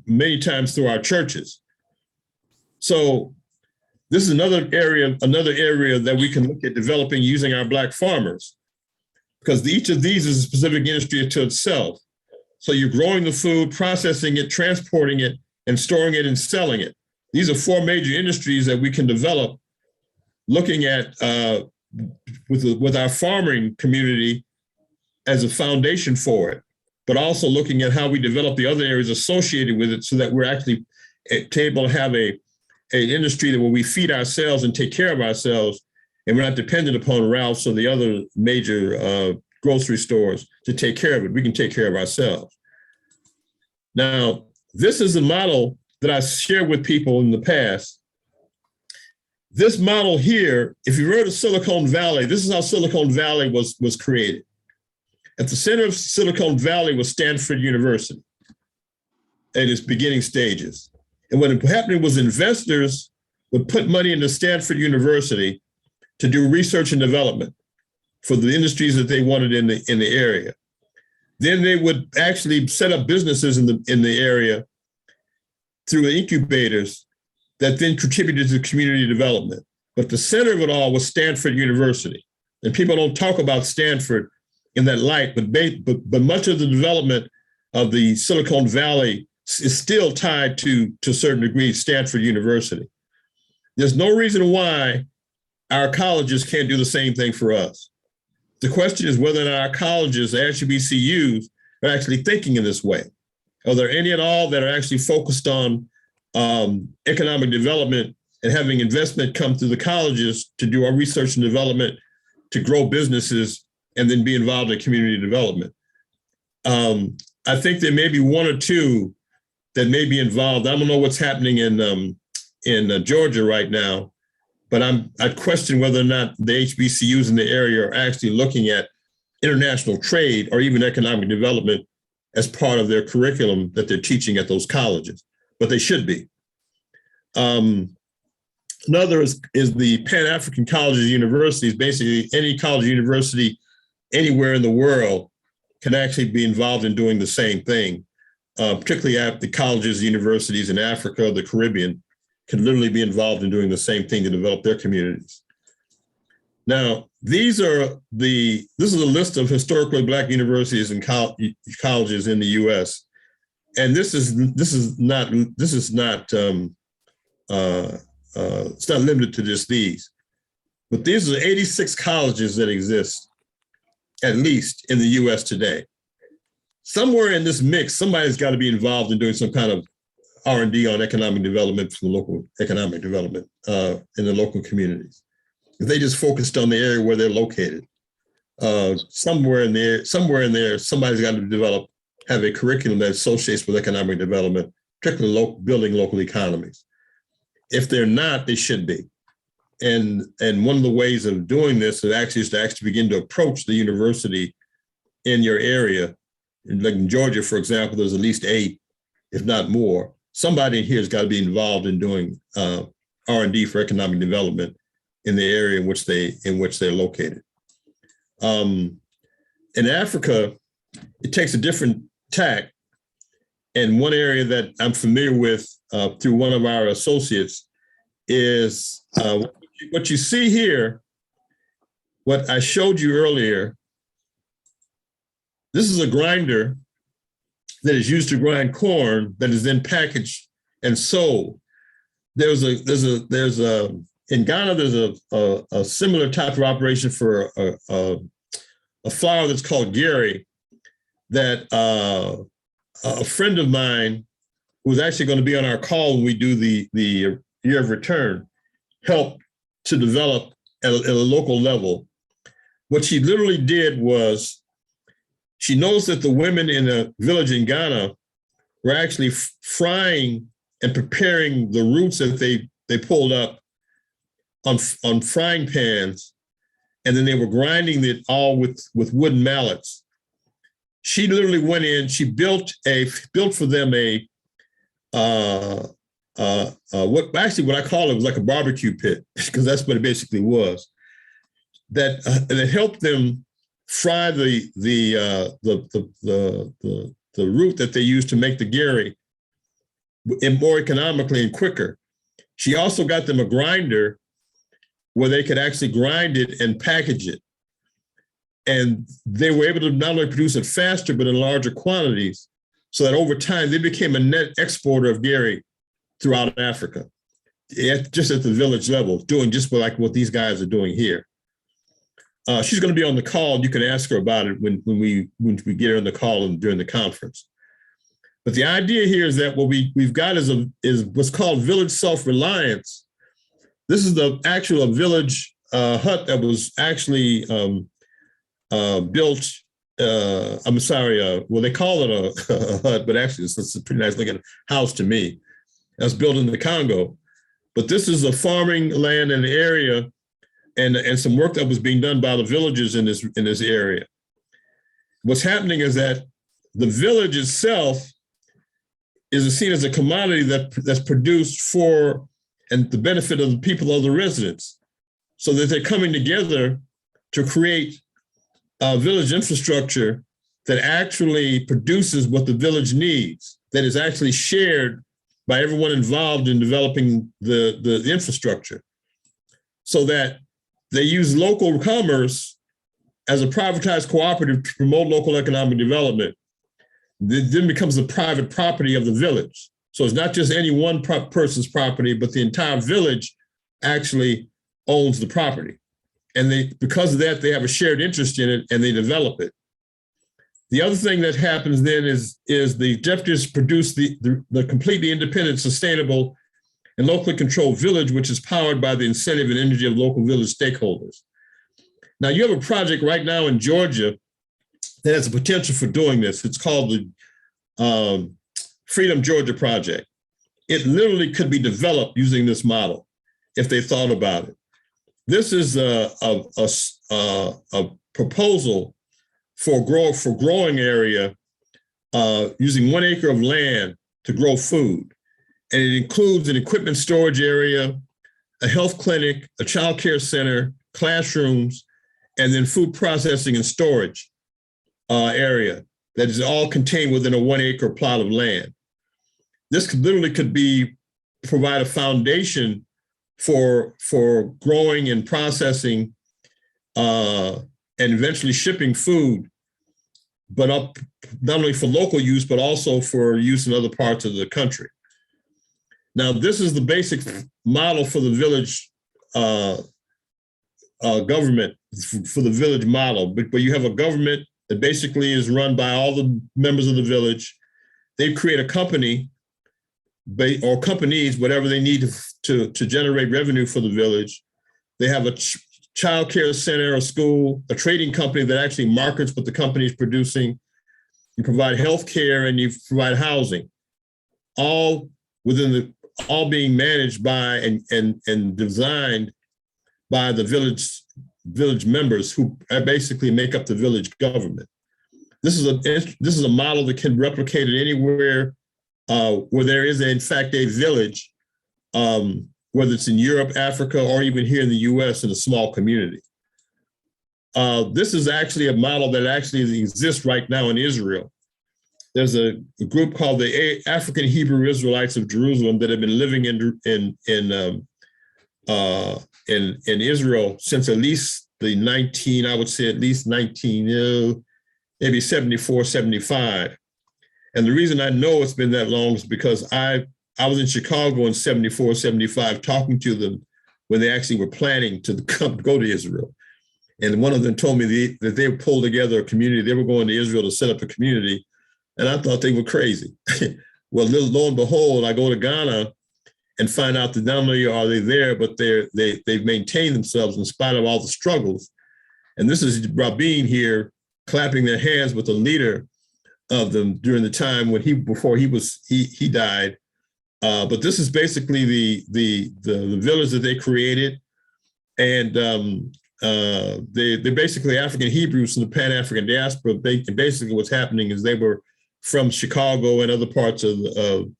many times through our churches. So this is another area that we can look at developing using our Black farmers, because each of these is a specific industry to itself. So you're growing the food, processing it, transporting it, and storing it and selling it. These are four major industries that we can develop, looking at with our farming community as a foundation for it, but also looking at how we develop the other areas associated with it, so that we're actually able to have an industry that where we feed ourselves and take care of ourselves, and we're not dependent upon Ralph's or the other major grocery stores to take care of it. We can take care of ourselves. Now, this is a model that I shared with people in the past. This model here, if you've heard of Silicon Valley, this is how Silicon Valley was created. At the center of Silicon Valley was Stanford University at its beginning stages. And what happened was investors would put money into Stanford University to do research and development for the industries that they wanted in the area. Then they would actually set up businesses in the area through incubators that then contributed to community development. But the center of it all was Stanford University. And people don't talk about Stanford in that light, but much of the development of the Silicon Valley is still tied to a certain degree Stanford University. There's no reason why our colleges can't do the same thing for us. The question is whether or not our colleges, the HBCUs, are actually thinking in this way. Are there any at all that are actually focused on economic development and having investment come through the colleges to do our research and development, to grow businesses, and then be involved in community development? I think there may be one or two that may be involved. I don't know what's happening in Georgia right now, but I question whether or not the HBCUs in the area are actually looking at international trade or even economic development as part of their curriculum that they're teaching at those colleges, but they should be. Another is the Pan-African colleges and universities. Basically, any college or university anywhere in the world can actually be involved in doing the same thing, particularly at the colleges, universities in Africa, the Caribbean, can literally be involved in doing the same thing to develop their communities. Now, this is a list of historically Black universities and colleges in the U.S. And it's not limited to just these, but these are 86 colleges that exist, at least in the U.S. today. Somewhere in this mix, somebody's got to be involved in doing some kind of R&D on economic development for the local economic development in the local communities. If they just focused on the area where they're located, somewhere in there, somebody's got to have a curriculum that associates with economic development, particularly building local economies. If they're not, they should be. And one of the ways of doing this is to actually begin to approach the university in your area. Like in Georgia, for example, there's at least 8, if not more. Somebody in here has got to be involved in doing R&D for economic development in the area in which they're located. In Africa, it takes a different tack. And one area that I'm familiar with through one of our associates is what you see here, what I showed you earlier. This is a grinder that is used to grind corn that is then packaged and sold. In Ghana, there's a similar type of operation for a flour that's called Gary that a friend of mine who was actually going to be on our call when we do the year of return helped to develop at a local level. What she literally did was she knows that the women in a village in Ghana were actually frying and preparing the roots that they pulled up on frying pans, and then they were grinding it all with wooden mallets. She literally went in. She built for them what I call it was like a barbecue pit, because that's what it basically was. That helped them fry the root that they used to make the gari more economically and quicker. She also got them a grinder where they could actually grind it and package it. And they were able to not only produce it faster, but in larger quantities, so that over time they became a net exporter of gari throughout Africa, just at the village level, doing just like what these guys are doing here. She's going to be on the call. You can ask her about it when we get her on the call and during the conference. But the idea here is that what we've got is what's called village self-reliance. This is the actual village hut that was actually built. I'm sorry. Well, they call it a hut, but actually it's a pretty nice looking house to me. That's built in the Congo. But this is a farming land in the area, and some work that was being done by the villagers in this area. What's happening is that the village itself is seen as a commodity that's produced for and the benefit of the people of the residents, so that they're coming together to create a village infrastructure that actually produces what the village needs, that is actually shared by everyone involved in developing the infrastructure, so that they use local commerce as a privatized cooperative to promote local economic development. It then becomes the private property of the village. So it's not just any one person's property, but the entire village actually owns the property. And because of that, they have a shared interest in it and they develop it. The other thing that happens then is the objectives produce the completely independent, sustainable, and locally controlled village, which is powered by the incentive and energy of local village stakeholders. Now, you have a project right now in Georgia that has the potential for doing this. It's called the Freedom Georgia Project. It literally could be developed using this model if they thought about it. This is a proposal for growing area using 1 acre of land to grow food. And it includes an equipment storage area, a health clinic, a child care center, classrooms, and then food processing and storage area that is all contained within a 1 acre plot of land. This literally could provide a foundation for growing and processing and eventually shipping food, but not only for local use, but also for use in other parts of the country. Now, this is the basic model for the village government, for the village model, but you have a government that basically is run by all the members of the village. They create a company or companies, whatever they need to generate revenue for the village. They have a child care center, a school, a trading company that actually markets what the company is producing. You provide health care and you provide housing, all being managed by and designed by the village members who basically make up the village government. This is a model that can be replicated anywhere where there is, in fact, a village, whether it's in Europe, Africa, or even here in the US in a small community. This is actually a model that actually exists right now in Israel. There's a group called the African Hebrew Israelites of Jerusalem that have been living in Israel since at least maybe 74, 75. And the reason I know it's been that long is because I was in Chicago in 74, 75, talking to them when they actually were planning to go to Israel. And one of them told me that they pulled together a community. They were going to Israel to set up a community. And I thought they were crazy. Well, lo and behold, I go to Ghana and find out that not only are they there, but they've maintained themselves in spite of all the struggles. And this is Rabin here clapping their hands with the leader of them during the time when before he died, But this is basically the village that they created. And they're basically African Hebrews from the Pan-African diaspora. Basically what's happening is they were from Chicago and other parts of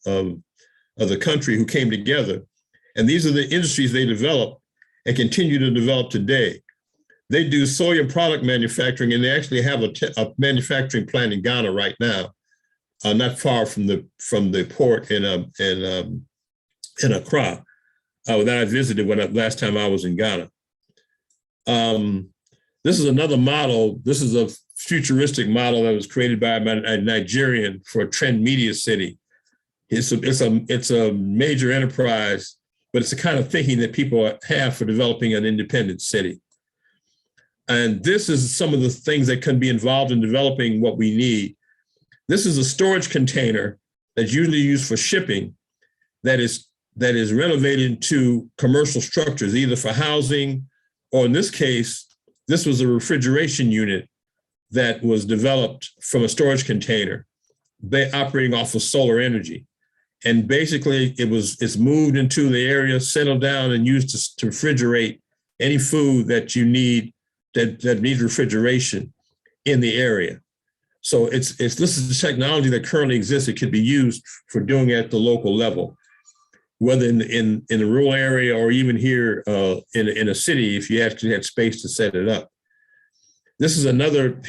the country who came together. And these are the industries they developed and continue to develop today. They do soya product manufacturing, and they actually have a manufacturing plant in Ghana right now, not far from the port in Accra that I visited last time I was in Ghana. This is another model. This is a futuristic model that was created by a Nigerian for a trend media city. It's a major enterprise, but it's the kind of thinking that people have for developing an independent city. And this is some of the things that can be involved in developing what we need. This is a storage container that's usually used for shipping that is renovated to commercial structures, either for housing, or in this case, this was a refrigeration unit that was developed from a storage container, operating off of solar energy. And basically it's moved into the area, settled down, and used to refrigerate any food that you need that needs refrigeration in the area. So this is the technology that currently exists. It could be used for doing it at the local level, whether in a rural area or even here in a city, if you actually had space to set it up. This is another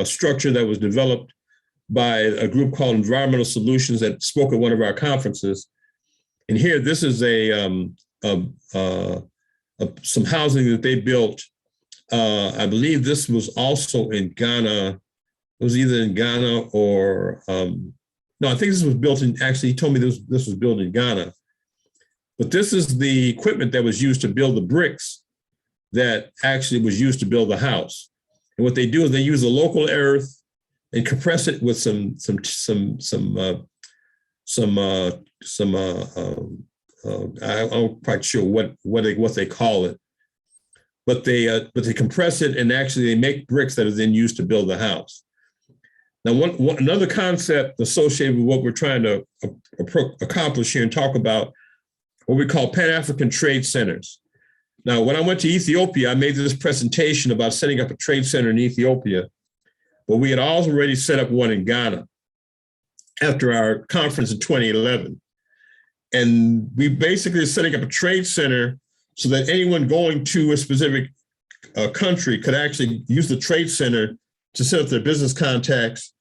structure that was developed by a group called Environmental Solutions that spoke at one of our conferences. And here, this is some housing that they built. I believe this was also in Ghana. It was either in Ghana or, no, I think this was built in, actually, he told me this was built in Ghana. But this is the equipment that was used to build the bricks that actually was used to build the house. And what they do is they use the local earth and compress it with I'm not quite sure what they call it, but they compress it, and actually they make bricks that are then used to build the house. Now, another concept associated with what we're trying to accomplish here and talk about, what we call Pan-African trade centers. Now, when I went to Ethiopia, I made this presentation about setting up a trade center in Ethiopia, but we had already set up one in Ghana after our conference in 2011. And we basically are setting up a trade center so that anyone going to a specific country could actually use the trade center to set up their business contacts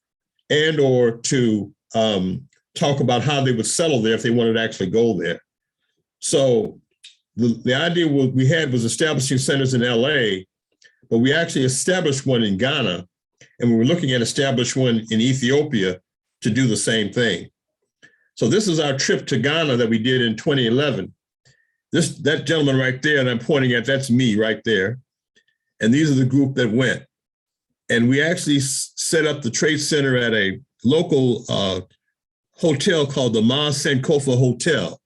and or to talk about how they would settle there if they wanted to actually go there. So the idea we had was establishing centers in LA, but we actually established one in Ghana, and we were looking at establishing one in Ethiopia to do the same thing. So this is our trip to Ghana that we did in 2011. That gentleman right there that I'm pointing at, that's me right there. And these are the group that went. And we actually set up the trade center at a local hotel called the Ma Sankofa Hotel.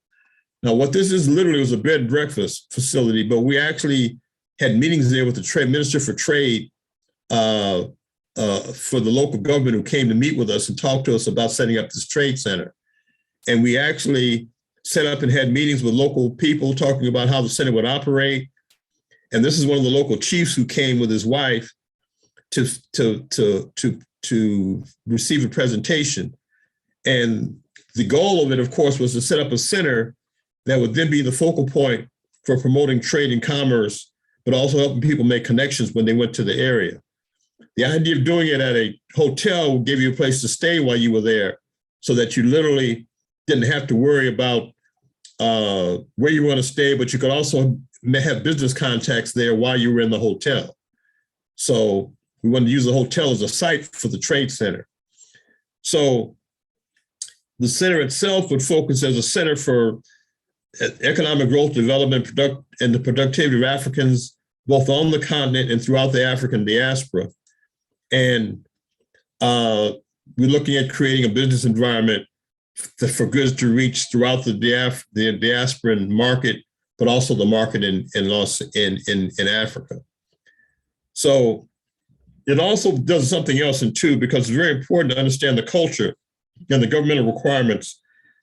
Now, what this is literally was a bed and breakfast facility, but we actually had meetings there with the Minister for Trade for the local government, who came to meet with us and talk to us about setting up this trade center. And we actually set up and had meetings with local people talking about how the center would operate. And this is one of the local chiefs who came with his wife to receive a presentation. And the goal of it, of course, was to set up a center that would then be the focal point for promoting trade and commerce, but also helping people make connections when they went to the area. The idea of doing it at a hotel would give you a place to stay while you were there, so that you literally didn't have to worry about where you want to stay, but you could also have business contacts there while you were in the hotel. So we wanted to use the hotel as a site for the trade center. So the center itself would focus as a center for economic growth, development, and the productivity of Africans, both on the continent and throughout the African diaspora. And we're looking at creating a business environment for goods to reach throughout the diasporan market, but also the market in Africa. So it also does something else too, because it's very important to understand the culture and the governmental requirements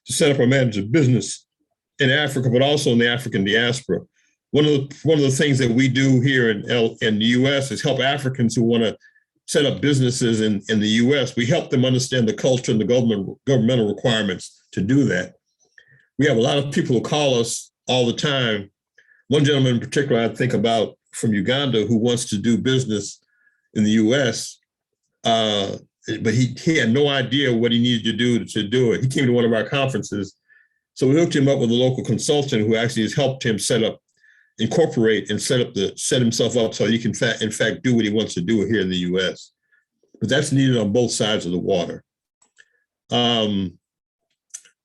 to set up or manage a business in Africa, but also in the African diaspora. One of the things that we do here in the U.S. is help Africans who want to set up businesses in the U.S. We help them understand the culture and the governmental requirements to do that. We have a lot of people who call us all the time. One gentleman in particular I think about from Uganda who wants to do business in the U.S., but he had no idea what he needed to do it. He came to one of our conferences. So we hooked him up with a local consultant who actually has helped him incorporate and set himself up so he can in fact do what he wants to do here in the U.S. But that's needed on both sides of the water. So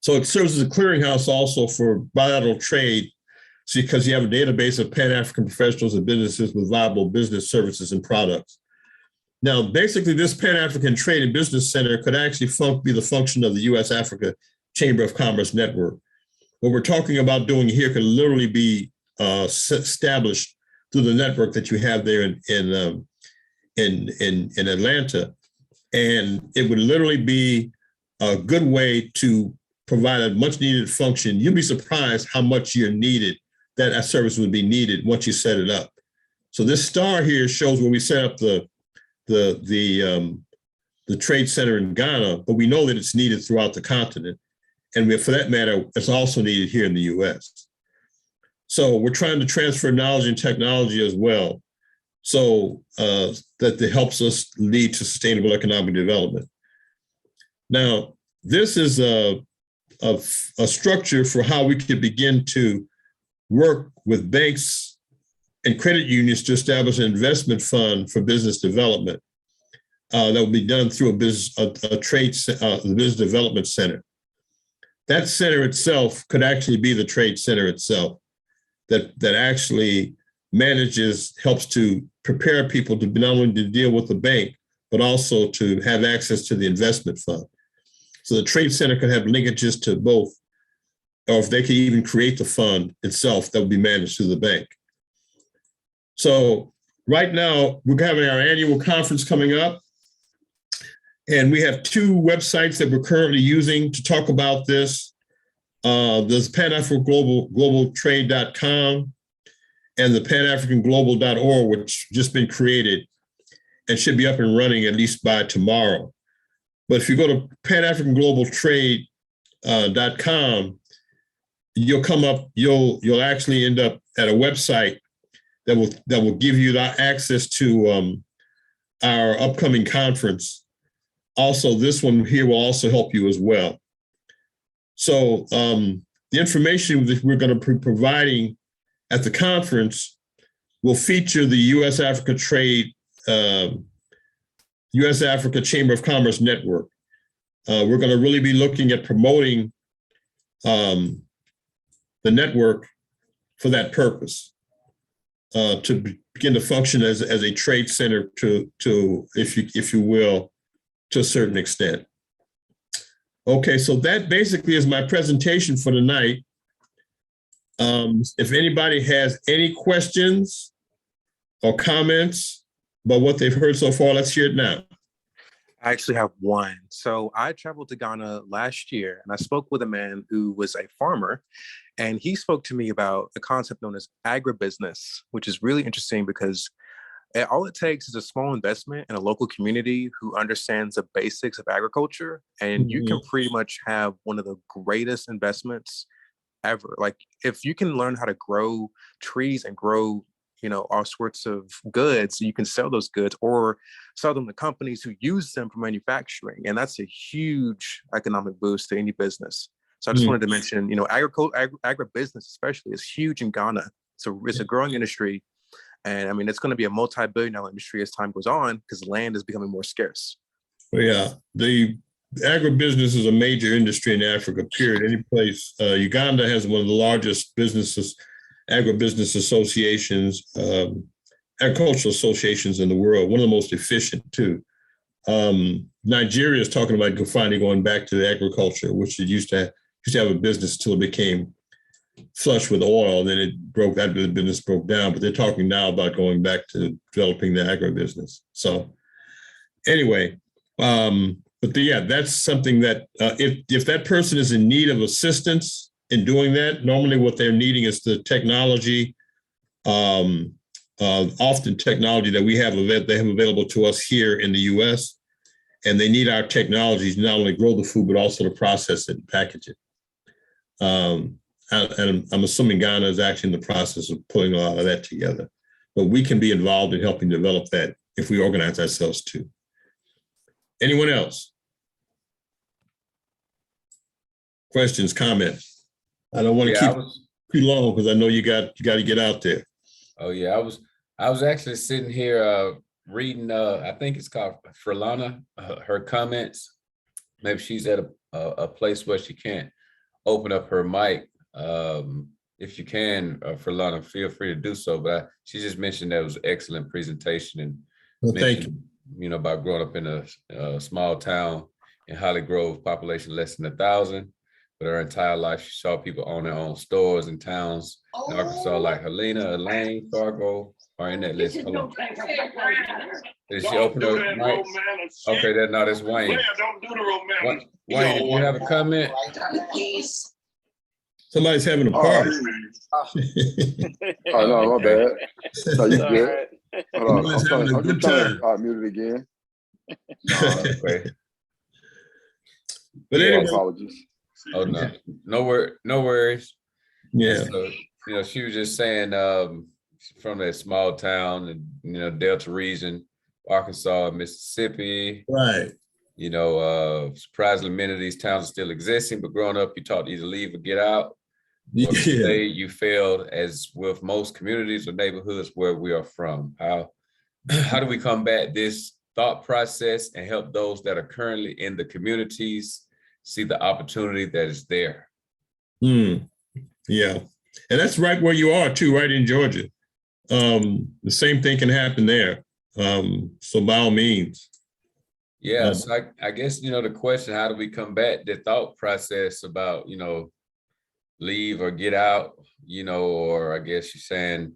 it serves as a clearinghouse also for bilateral trade, because you have a database of Pan-African professionals and businesses with viable business services and products. Now, basically, this Pan-African Trade and Business Center could actually be the function of the U.S.-Africa Chamber of Commerce Network. What we're talking about doing here could literally be established through the network that you have there in Atlanta, and it would literally be a good way to provide a much-needed function. You'd be surprised how much you're needed, that service would be needed once you set it up. So this star here shows where we set up the trade center in Ghana, but we know that it's needed throughout the continent. And for that matter, it's also needed here in the US. So we're trying to transfer knowledge and technology as well, so that helps us lead to sustainable economic development. Now, this is a structure for how we could begin to work with banks and credit unions to establish an investment fund for business development that will be done through the Business Development Center. That center itself could actually be the trade center itself that actually helps to prepare people to not only to deal with the bank, but also to have access to the investment fund. So the trade center could have linkages to both, or if they could even create the fund itself that would be managed through the bank. So right now, we're having our annual conference coming up, and we have two websites that we're currently using to talk about this. There's PanAfricanGlobalTrade.com and the PanAfricanGlobal.org, which just been created and should be up and running at least by tomorrow. But if you go to PanAfricanGlobalTrade.com, you'll actually end up at a website that will give you access to our upcoming conference. Also, this one here will also help you as well. So the information that we're going to be providing at the conference will feature the U.S.-Africa Trade, U.S.-Africa Chamber of Commerce Network. We're going to really be looking at promoting the network for that purpose, to begin to function as a trade center to if you will, to a certain extent. Okay, so that basically is my presentation for tonight. If anybody has any questions or comments about what they've heard so far, let's hear it now. I actually have one. So I traveled to Ghana last year and I spoke with a man who was a farmer, and he spoke to me about a concept known as agribusiness, which is really interesting because all it takes is a small investment in a local community who understands the basics of agriculture, and you can pretty much have one of the greatest investments ever. Like if you can learn how to grow trees and grow, all sorts of goods, you can sell those goods or sell them to companies who use them for manufacturing. And that's a huge economic boost to any business. So I just wanted to mention, agribusiness especially is huge in Ghana. So it's a growing industry. And I mean, it's going to be a multi-billion-dollar industry as time goes on because land is becoming more scarce. Yeah, the agribusiness is a major industry in Africa, period. Any place. Uganda has one of the largest agribusiness associations, agricultural associations in the world, one of the most efficient too. Nigeria is talking about finally going back to agriculture, which it used to have a business until it became flush with oil, and then the business broke down, but they're talking now about going back to developing the agribusiness. So anyway, yeah, that's something that if that person is in need of assistance in doing that, normally what they're needing is the technology, often technology that they have available to us here in the U.S. And they need our technologies not only grow the food but also to process it and package it. And I'm assuming Ghana is actually in the process of putting a lot of that together. But we can be involved in helping develop that if we organize ourselves too. Anyone else? Questions, comments? I don't want to keep too long because I know you got to get out there. Oh yeah, I was actually sitting here reading. I think it's called Frulana. Her comments. Maybe she's at a place where she can't open up her mic. If you can, Frulana, feel free to do so. But she just mentioned that it was an excellent presentation and thank you. You know, about growing up in a small town in Holly Grove, population less than 1,000. But her entire life, she saw people own their own stores in towns in Arkansas, like Helena, Elaine, Fargo, are in that list. Hold on. Did she open her mic? Okay, that's Wayne. Wayne, if you have a comment. Somebody's having a party. Oh, no, my bad. No, you good. Right. Hold on. Everybody's having a good time. Mute it again. Okay. But Yeah, anyway, Apologies. Oh no, no worries. yeah. So, you know, she was just saying from that small town and, you know, Delta region, Arkansas, Mississippi. Right. You know, surprisingly, many of these towns are still existing, but growing up, you taught to either leave or get out. Or if you stayed, you failed, as with most communities or neighborhoods where we are from. How do we combat this thought process and help those that are currently in the communities see the opportunity that is there? Yeah. And that's right where you are too, right in Georgia. The same thing can happen there. So by all means. Yeah, so I guess, you know, the question, how do we combat the thought process about, you know, leave or get out, you know, or I guess you're saying,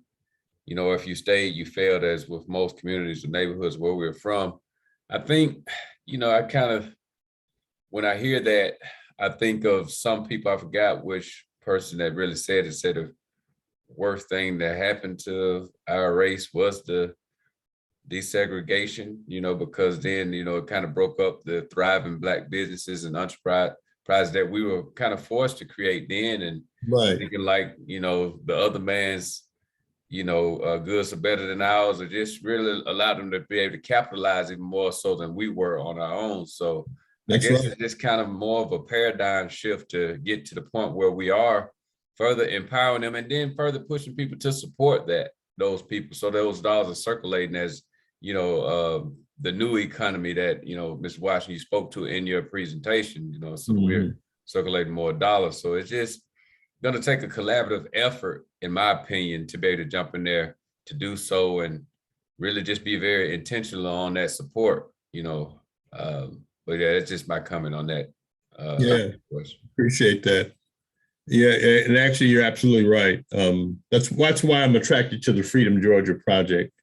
you know, if you stayed, you failed, as with most communities or neighborhoods where we're from. I think, you know, when I hear that, I think of some people. I forgot which person that really said the worst thing that happened to our race was the desegregation, you know, because then, you know, it kind of broke up the thriving Black businesses and enterprise that we were kind of forced to create then, and right. thinking like, you know, the other man's, you know, goods are better than ours, or just really allowed them to be able to capitalize even more so than we were on our own. So That's I guess right. it's just kind of more of a paradigm shift to get to the point where we are further empowering them and then further pushing people to support those people. So those dollars are circulating as, you know, the new economy that, you know, Ms. Washington, you spoke to in your presentation, you know, so we're circulating more dollars. So it's just going to take a collaborative effort, in my opinion, to be able to jump in there to do so and really just be very intentional on that support, you know. But yeah, it's just my comment on that. Yeah, question. Appreciate that. Yeah, and actually, you're absolutely right. That's why I'm attracted to the Freedom Georgia Project.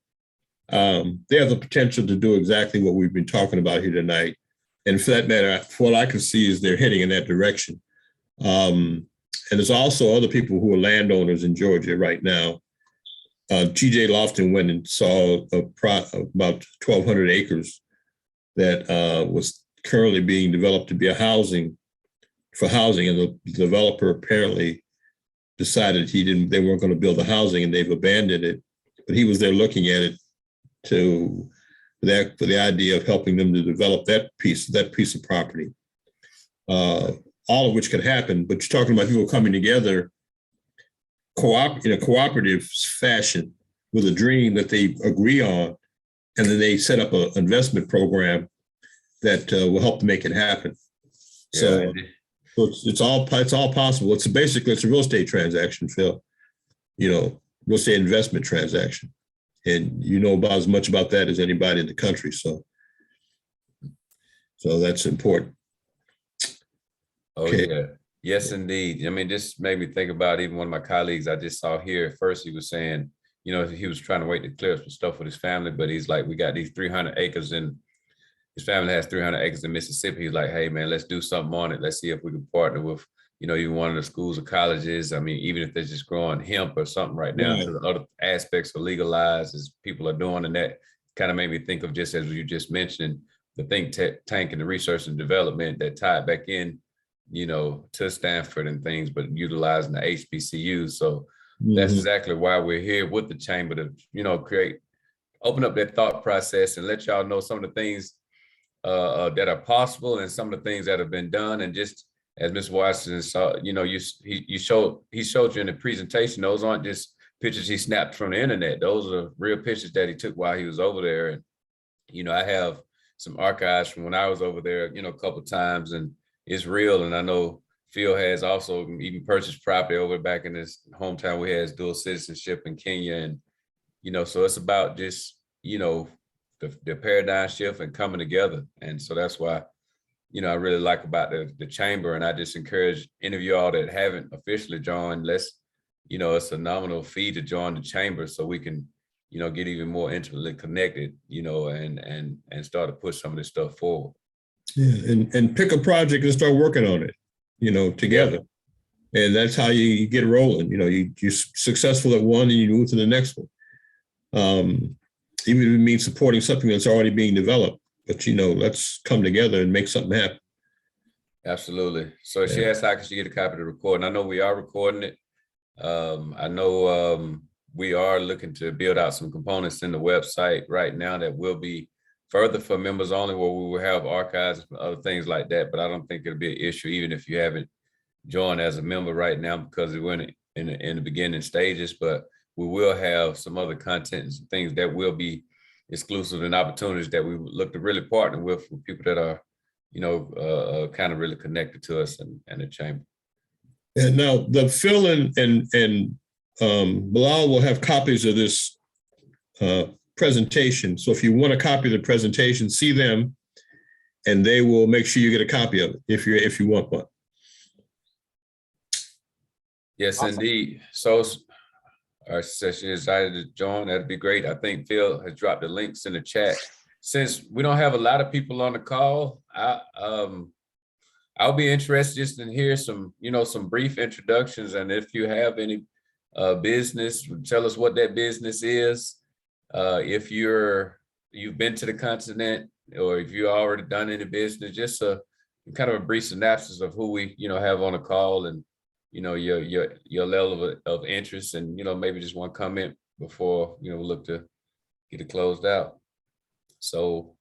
They have the potential to do exactly what we've been talking about here tonight. And for that matter, what I can see is they're heading in that direction. And there's also other people who are landowners in Georgia right now. TJ Lofton went and saw about 1,200 acres that was currently being developed to be housing, and the developer apparently decided they weren't going to build the housing, and they've abandoned it. But he was there looking at it for the idea of helping them to develop that piece of property. All of which could happen, but you're talking about people coming together in a cooperative fashion with a dream that they agree on, and then they set up an investment program that will help to make it happen. Yeah. So it's all possible. It's a real estate transaction, Phil. You know, real estate investment transaction, and you know about as much about that as anybody in the country. So that's important. Oh, okay. Yeah. Yes, indeed. I mean, this made me think about even one of my colleagues I just saw here. At first, he was saying, you know, he was trying to wait to clear some stuff with his family, but he's like, we got these 300 acres in his family has 300 acres in Mississippi. He's like, hey man, let's do something on it. Let's see if we can partner with, even one of the schools or colleges. I mean, even if they're just growing hemp or something right now, to the other aspects of legalized as people are doing. And that kind of made me think of, just as you just mentioned, the think tank and the research and development that tied back in, to Stanford and things, but utilizing the HBCUs. So that's exactly why we're here with the chamber to, open up that thought process and let y'all know some of the things that are possible and some of the things that have been done. And just as Ms. Washington saw, he showed you in the presentation, those aren't just pictures he snapped from the internet. Those are real pictures that he took while he was over there. And, I have some archives from when I was over there, a couple of times, and it's real. And I know Phil has also even purchased property over back in his hometown. We had dual citizenship in Kenya. And, so it's about just, the paradigm shift and coming together. And so that's why, I really like about the chamber. And I just encourage any of y'all that haven't officially joined, it's a nominal fee to join the chamber so we can, get even more intimately connected, and start to push some of this stuff forward. Yeah, and pick a project and start working on it, together. And that's how you get rolling. You're successful at one and you move to the next one. Even if it means supporting something that's already being developed, but let's come together and make something happen. Absolutely. So she asked how can she get a copy of the recording. I know we are recording it. I know we are looking to build out some components in the website right now that will be further for members only, where we will have archives and other things like that. But I don't think it'll be an issue, even if you haven't joined as a member right now, because we're in the beginning stages. But we will have some other content and things that will be exclusive and opportunities that we look to really partner with people that are, kind of really connected to us and the chamber. And now the Phil and Bilal will have copies of this presentation. So if you want a copy of the presentation, see them, and they will make sure you get a copy of it if you want one. Yes, Awesome. indeed. So our session is excited to join. That'd be great. I think Phil has dropped the links in the chat. Since we don't have a lot of people on the call, I'll be interested just in hear some brief introductions. And if you have any business, tell us what that business is. If you've been to the continent, or if you've already done any business, just a kind of a brief synopsis of who we have on the call, and your level of interest, and maybe just one comment before we look to get it closed out. So,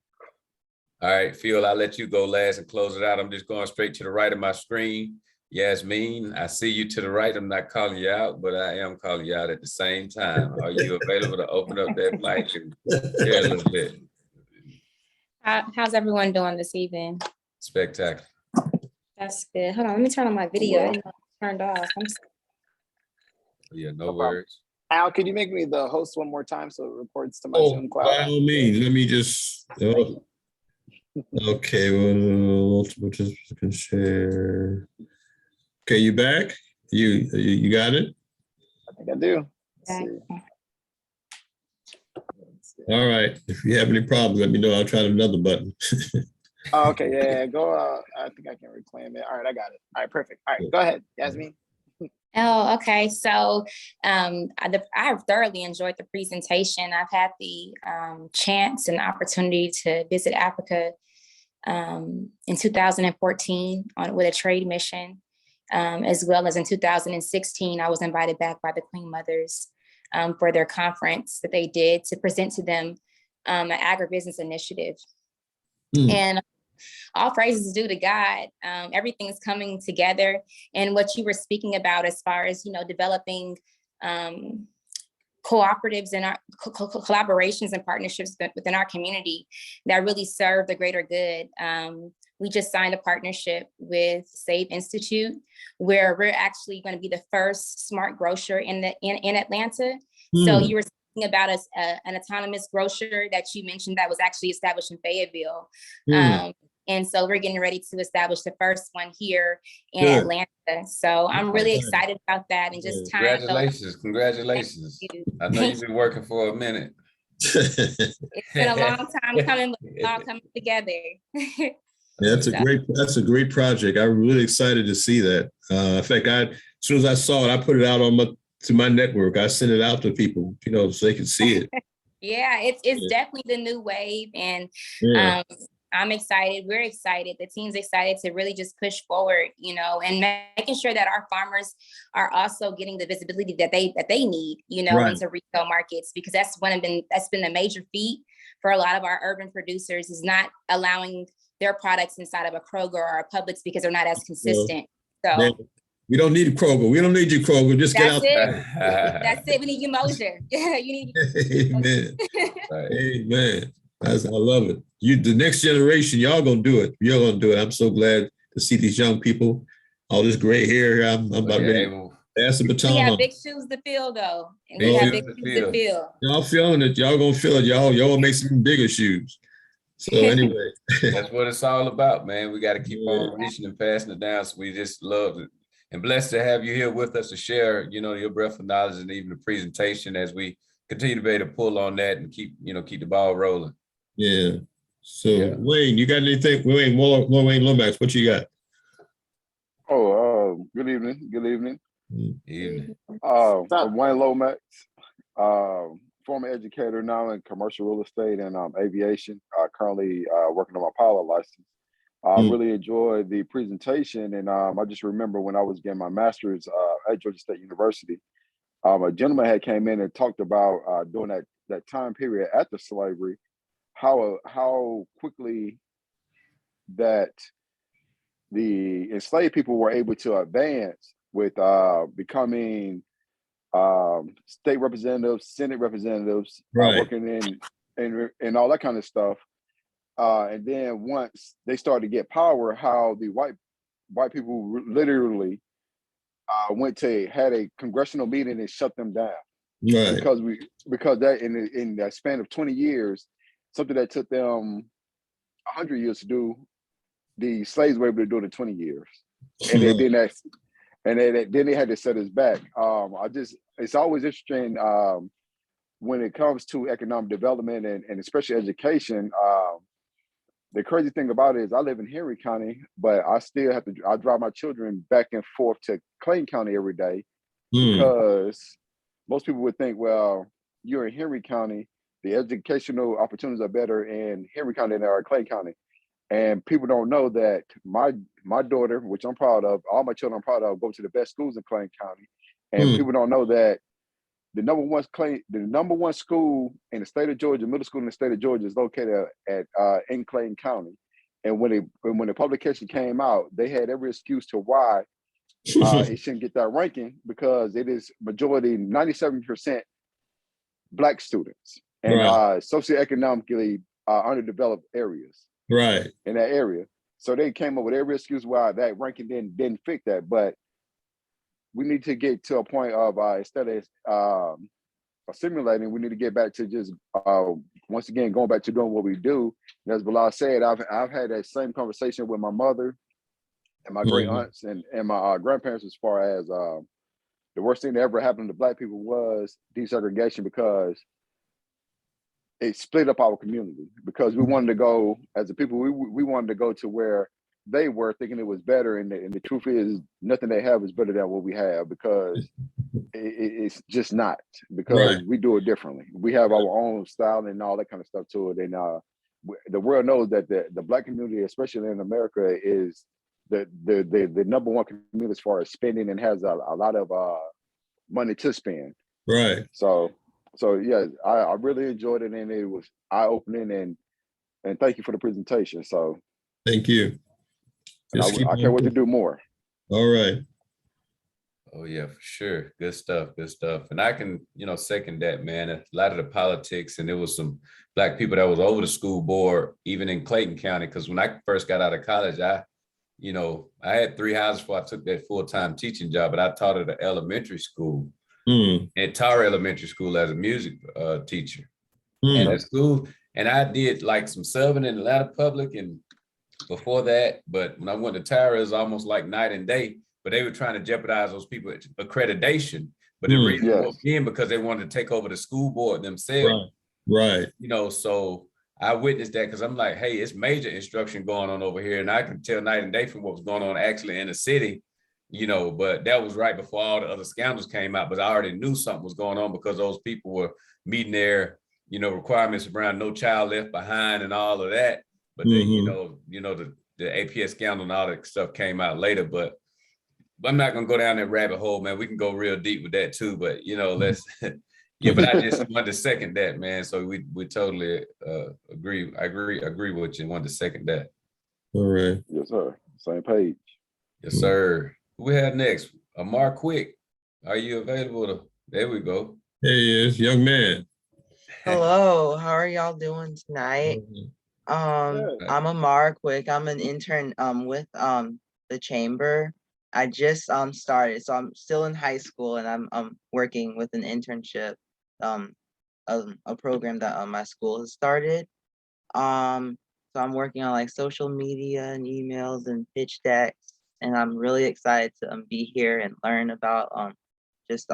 all right, Phil, I'll let you go last and close it out. I'm just going straight to the right of my screen. Yasmin, I see you to the right. I'm not calling you out, but I am calling you out at the same time. Are you available to open up that mic and share a little bit? How's everyone doing this evening? Spectacular. That's good. Hold on, let me turn on my video. I didn't know it turned off. Yeah, no worries. Al, could you make me the host one more time so it reports to my Zoom By cloud? all means, let me just. Okay, well, just can share. Okay, you back? You got it? I think I do. Okay. All right. If you have any problems, let me know. I'll try another button. Oh, okay, yeah. Go. I think I can reclaim it. All right, I got it. All right, perfect. All right, go ahead, Yasmin. Oh, okay. So I thoroughly enjoyed the presentation. I've had the chance and opportunity to visit Africa in 2014 with a trade mission, as well as in 2016, I was invited back by the Queen Mothers for their conference that they did to present to them an agribusiness initiative. And all praises due to God. Everything's coming together. And what you were speaking about as far as, developing cooperatives and our collaborations and partnerships within our community that really serve the greater good. We just signed a partnership with Save Institute, where we're actually going to be the first smart grocer in Atlanta. So you were speaking about an autonomous grocer that you mentioned that was actually established in Fayetteville. And so we're getting ready to establish the first one here in Atlanta. So I'm really excited about that. And just Congratulations. I know you've been working for a minute. It's been a long time coming, but it's all coming together. Yeah, that's a great project. I'm really excited to see that. In fact, as soon as I saw it, I put it out to my network. I sent it out to people, so they can see it. Yeah, it's definitely the new wave, and Yeah. I'm excited. We're excited. The team's excited to really just push forward, and making sure that our farmers are also getting the visibility that they need, Right. into retail markets, because that's been the major feat for a lot of our urban producers, is not allowing their products inside of a Kroger or a Publix because they're not as consistent. So we don't need a Kroger. We don't need you, Kroger. Just get out there. That's it. We need you, Mosier. You need. Amen. Amen. I love it. The next generation, y'all gonna do it. You're gonna do it. I'm so glad to see these young people, all this gray hair. I'm about ready to pass the baton. We have big shoes to fill, though. And we have big shoes to fill. Y'all feeling it. Y'all gonna feel it. Y'all make some bigger shoes. So anyway. That's what it's all about, man. We got to keep on reaching and passing it down. So we just love it. And blessed to have you here with us to share, your breadth of knowledge and even the presentation as we continue to be able to pull on that and keep the ball rolling. Yeah. So Wayne, you got anything? Wayne Lomax, what you got? Oh, good evening. Good evening. Evening. I'm Wayne Lomax, former educator now in commercial real estate and aviation. Currently working on my pilot license. I really enjoyed the presentation, and I just remember when I was getting my master's at Georgia State University, a gentleman had came in and talked about during that time period after slavery, how quickly that the enslaved people were able to advance with becoming state representatives, Senate representatives, working in all that kind of stuff. And then once they started to get power, how the white people literally had a congressional meeting and shut them down. Right. Because that in that span of 20 years, something that took them 100 years to do, the slaves were able to do it in 20 years. And then they had to set us back. It's always interesting when it comes to economic development and especially education. The crazy thing about it is I live in Henry County, but I drive my children back and forth to Clayton County every day because most people would think, well, you're in Henry County, the educational opportunities are better in Henry County than they are in Clayton County. And people don't know that my daughter, which I'm proud of, all my children I'm proud of, go to the best schools in Clayton County. And people don't know that the number one school in the state of Georgia, middle school in the state of Georgia, is located in Clayton County. And when the publication came out, they had every excuse to why it shouldn't get that ranking, because it is majority 97% Black students and socioeconomically underdeveloped areas. Right. In that area. So they came up with every excuse why that ranking didn't fit that. But we need to get to a point of instead of simulating, we need to get back to just once again going back to doing what we do. And as Bilal said, I've had that same conversation with my mother and my great aunts and my grandparents, as far as the worst thing that ever happened to Black people was desegregation, because it split up our community, because we wanted to go, as a people, we wanted to go to where they were, thinking it was better. And the truth is, nothing they have is better than what we have, because it's just not, because we do it differently. We have our own style and all that kind of stuff to it. And the world knows that the Black community, especially in America, is the number one community as far as spending, and has a lot of money to spend. Right. So yeah, I really enjoyed it, and it was eye-opening, and thank you for the presentation. So thank you. I can't wait to do more. All right. Oh yeah, for sure. Good stuff. And I can, second that, man. A lot of the politics, and there was some Black people that was over the school board, even in Clayton County. Because when I first got out of college, I had 3 houses before I took that full-time teaching job, but I taught at an elementary school. At Tara Elementary School as a music teacher. And at school, and I did like some subbing in Atlanta Public and before that, but when I went to Tara, it was almost like night and day, but they were trying to jeopardize those people's accreditation. But the reason was, again, because they wanted to take over the school board themselves. Right. So I witnessed that because I'm like, hey, it's major instruction going on over here. And I can tell night and day from what was going on actually in the city, but that was right before all the other scandals came out. But I already knew something was going on because those people were meeting their, requirements around no child left behind and all of that. But then, the APS scandal and all that stuff came out later. But I'm not gonna go down that rabbit hole, man. We can go real deep with that too. But let's yeah, but I just wanted to second that, man. So we totally agree. I agree with you. Wanted to second that. All right. Yes, sir. Same page. Yes, sir. Who we have next? Amar Quick. Are you available? There we go. There he is, young man. Hello, how are y'all doing tonight? I'm Amar Quick. I'm an intern with the chamber. I just started, so I'm still in high school, and I'm working with an internship, a program that my school has started. So I'm working on like social media and emails and pitch decks, and I'm really excited to be here and learn about just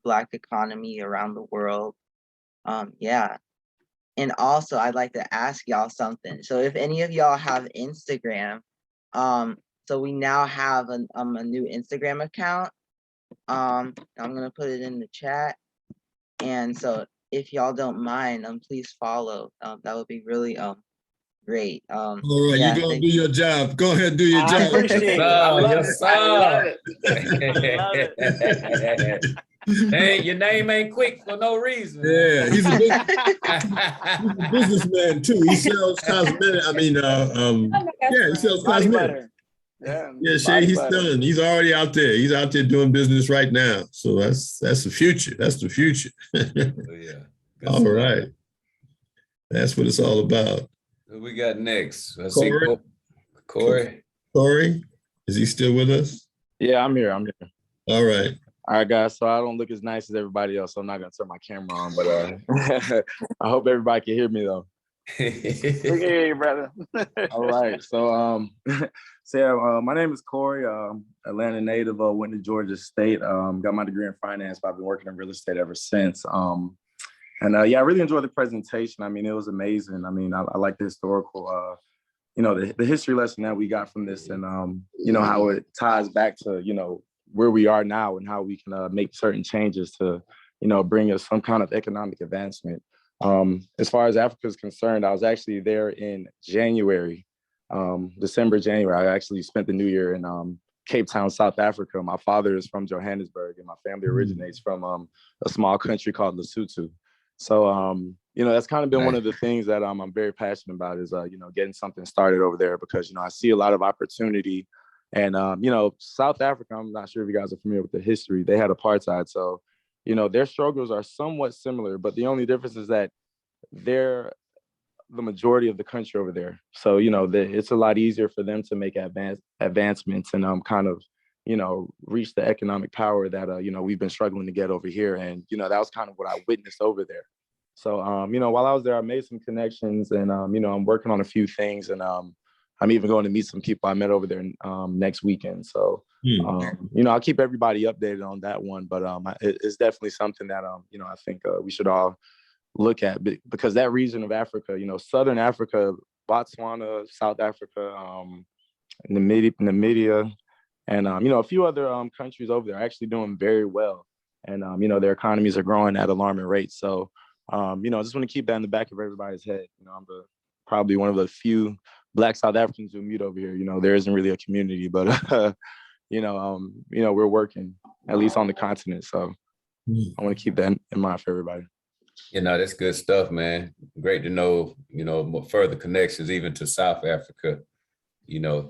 Black economy around the world. Yeah. And also I'd like to ask y'all something. So if any of y'all have Instagram, so we now have a new Instagram account. I'm gonna put it in the chat. And so if y'all don't mind, please follow. That would be really great. All right, you're gonna do your job. Go ahead, do your I job. appreciate it. I love Yes, it. I love it. sir. I love it. Hey, your name ain't Quick for no reason. Yeah, he's a businessman too. He sells cosmetic. He sells Body cosmetics. butter. Yeah, Shay, he's selling. He's already out there. He's out there doing business right now. So that's the future. That's the future. Yeah. All right. That's what it's all about. Who we got next? I Corey? see Corey. Corey, is he still with us? Yeah, I'm here. All right. All right, guys. So I don't look as nice as everybody else, so I'm not gonna turn my camera on, but I hope everybody can hear me though. We can hear you, brother. All right. So my name is Corey. Atlanta native. Went to Georgia State. Got my degree in finance, but I've been working in real estate ever since. I really enjoyed the presentation. I mean, it was amazing. I mean, I like the historical, the history lesson that we got from this, and how it ties back to where we are now and how we can make certain changes to bring us some kind of economic advancement. As far as Africa is concerned, I was actually there in January, December, January. I actually spent the New Year in Cape Town, South Africa. My father is from Johannesburg, and my family originates from a small country called Lesotho. So, that's kind of been one of the things that I'm very passionate about is, getting something started over there because, I see a lot of opportunity. And, South Africa, I'm not sure if you guys are familiar with the history. They had apartheid. So, their struggles are somewhat similar, but the only difference is that they're the majority of the country over there. So, it's a lot easier for them to make advancements and kind of, reach the economic power that, we've been struggling to get over here. And, that was kind of what I witnessed over there. So, while I was there, I made some connections and, I'm working on a few things and I'm even going to meet some people I met over there next weekend. So, I'll keep everybody updated on that one, but it's definitely something that, I think we should all look at because that region of Africa, Southern Africa, Botswana, South Africa, Namibia, and, a few other countries over there are actually doing very well. And, their economies are growing at alarming rates. So, I just want to keep that in the back of everybody's head. I'm probably one of the few Black South Africans who meet over here. There isn't really a community, but, we're working at least on the continent. So I want to keep that in mind for everybody. That's good stuff, man. Great to know, more further connections even to South Africa, because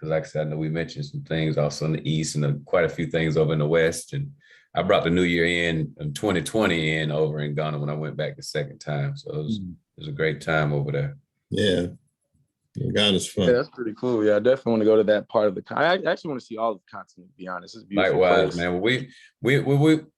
like I said, I know we mentioned some things also in the East and quite a few things over in the West. And I brought the New Year in 2020 in over in Ghana when I went back the second time. So it was a great time over there. Yeah. Ghana's fun. Yeah, that's pretty cool. Yeah, I definitely want to go to that part of the I actually want to see all of the continent, to be honest. It's a beautiful Likewise, place. man.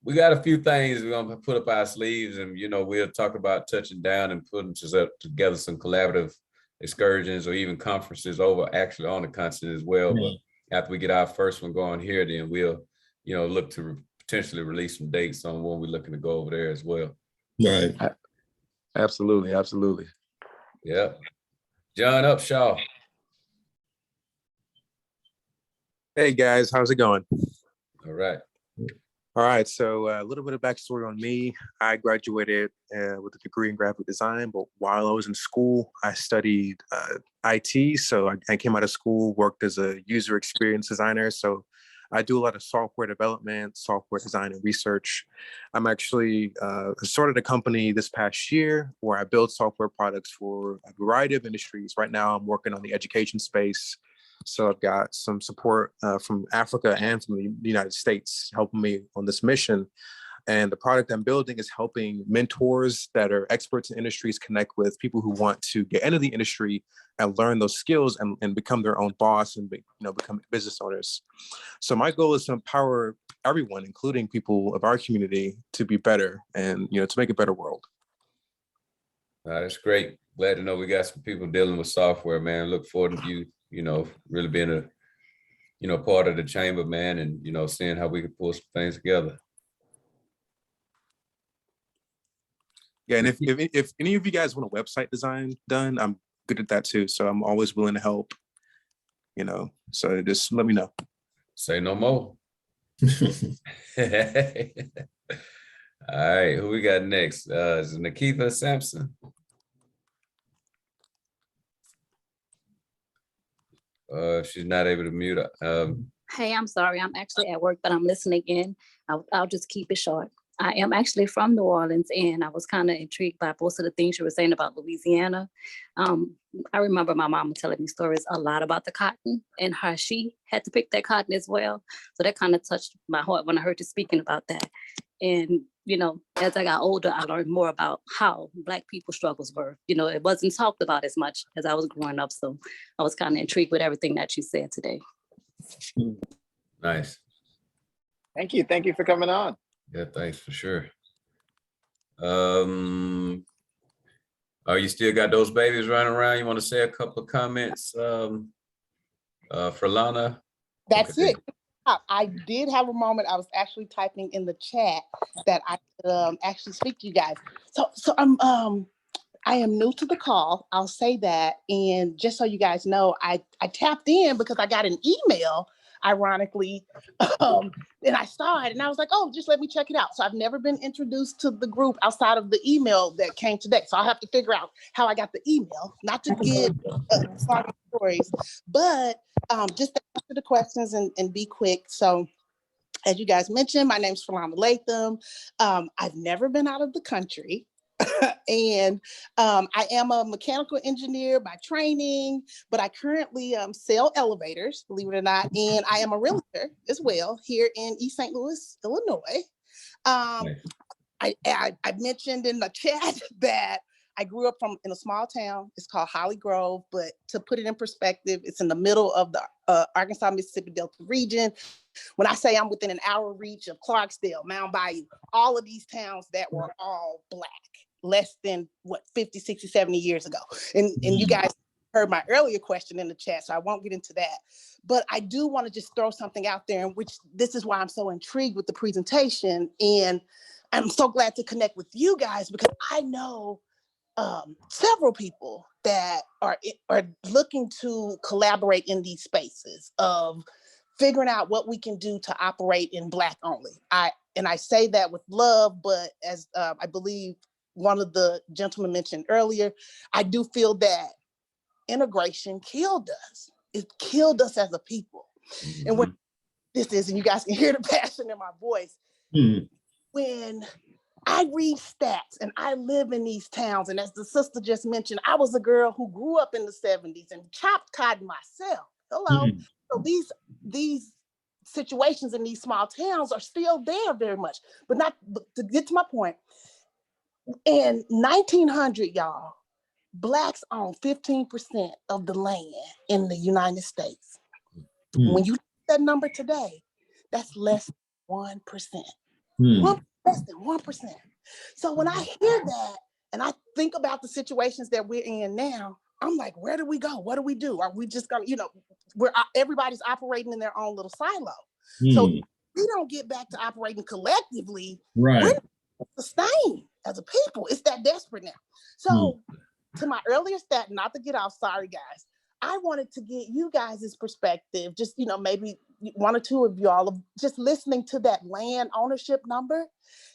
We got a few things we're gonna put up our sleeves, and we'll talk about touching down and putting together some collaborative excursions or even conferences over actually on the continent as well. But after we get our first one going here, then we'll look to potentially release some dates on when we're looking to go over there as well. Right. Absolutely, absolutely. Yeah. John Upshaw. Hey guys, how's it going? All right. All right, so a little bit of backstory on me. I graduated with a degree in graphic design, but while I was in school, I studied IT. So I came out of school, worked as a user experience designer. So I do a lot of software development, software design, and research. I'm actually started a company this past year where I build software products for a variety of industries. Right now, I'm working on the education space. So I've got some support from Africa and from the United States helping me on this mission. And the product I'm building is helping mentors that are experts in industries connect with people who want to get into the industry and learn those skills and become their own boss and become business owners. So my goal is to empower everyone, including people of our community, to be better and to make a better world. That's great. Glad to know we got some people dealing with software, man. Look forward to you, really being a, part of the chamber, man, and, seeing how we can pull some things together. Yeah, and if any of you guys want a website design done, I'm good at that too. So I'm always willing to help, so just let me know. Say no more. All right, who we got next? Is it Nikita Sampson? She's not able to mute. Hey, I'm sorry. I'm actually at work, but I'm listening in. I'll just keep it short. I am actually from New Orleans, and I was kind of intrigued by most of the things you were saying about Louisiana. I remember my mama telling me stories a lot about the cotton and how she had to pick that cotton as well. So that kind of touched my heart when I heard you speaking about that. And, as I got older, I learned more about how Black people's struggles were. It wasn't talked about as much as I was growing up. So I was kind of intrigued with everything that you said today. Nice. Thank you. Thank you for coming on. Yeah, thanks for sure. You still got those babies running around? You want to say a couple of comments for Lana? That's it. I did have a moment. I was actually typing in the chat that I could actually speak to you guys. So I am new to the call. I'll say that. And just so you guys know, I tapped in because I got an email, ironically, and I saw it and I was like, oh, just let me check it out. So I've never been introduced to the group outside of the email that came today. So I'll have to figure out how I got the email, not to give stories, but just to answer the questions and be quick. So as you guys mentioned, my name is Falana Latham. I've never been out of the country. And I am a mechanical engineer by training, but I currently sell elevators, believe it or not, and I am a realtor as well here in East St. Louis, Illinois. I mentioned in the chat that I grew up in a small town. It's called Holly Grove, but to put it in perspective, it's in the middle of the Arkansas, Mississippi Delta region. When I say I'm within an hour reach of Clarksdale, Mound Bayou, all of these towns that were all Black, less than 50, 60, 70 years ago. And you guys heard my earlier question in the chat, so I won't get into that. But I do want to just throw something out there, in which this is why I'm so intrigued with the presentation. And I'm so glad to connect with you guys because I know several people that are looking to collaborate in these spaces of figuring out what we can do to operate in Black only. I say that with love, but as I believe one of the gentlemen mentioned earlier, I do feel that integration killed us. It killed us as a people. Mm-hmm. And when this is, and you guys can hear the passion in my voice, when I read stats and I live in these towns, and as the sister just mentioned, I was a girl who grew up in the 70s and chopped cotton myself. Hello. So these situations in these small towns are still there very much, but to get to my point, in 1900, y'all, Blacks own 15% of the land in the United States. When you look at that number today, that's less than 1%. Less than 1%. So when I hear that and I think about the situations that we're in now, I'm like, where do we go? What do we do? Are we just gonna, everybody's operating in their own little silo. So if we don't get back to operating collectively, we're not sustain as a people. It's that desperate now. So to my earlier stat, not to get off, sorry guys, I wanted to get you guys' perspective, just, maybe one or two of y'all just listening to that land ownership number.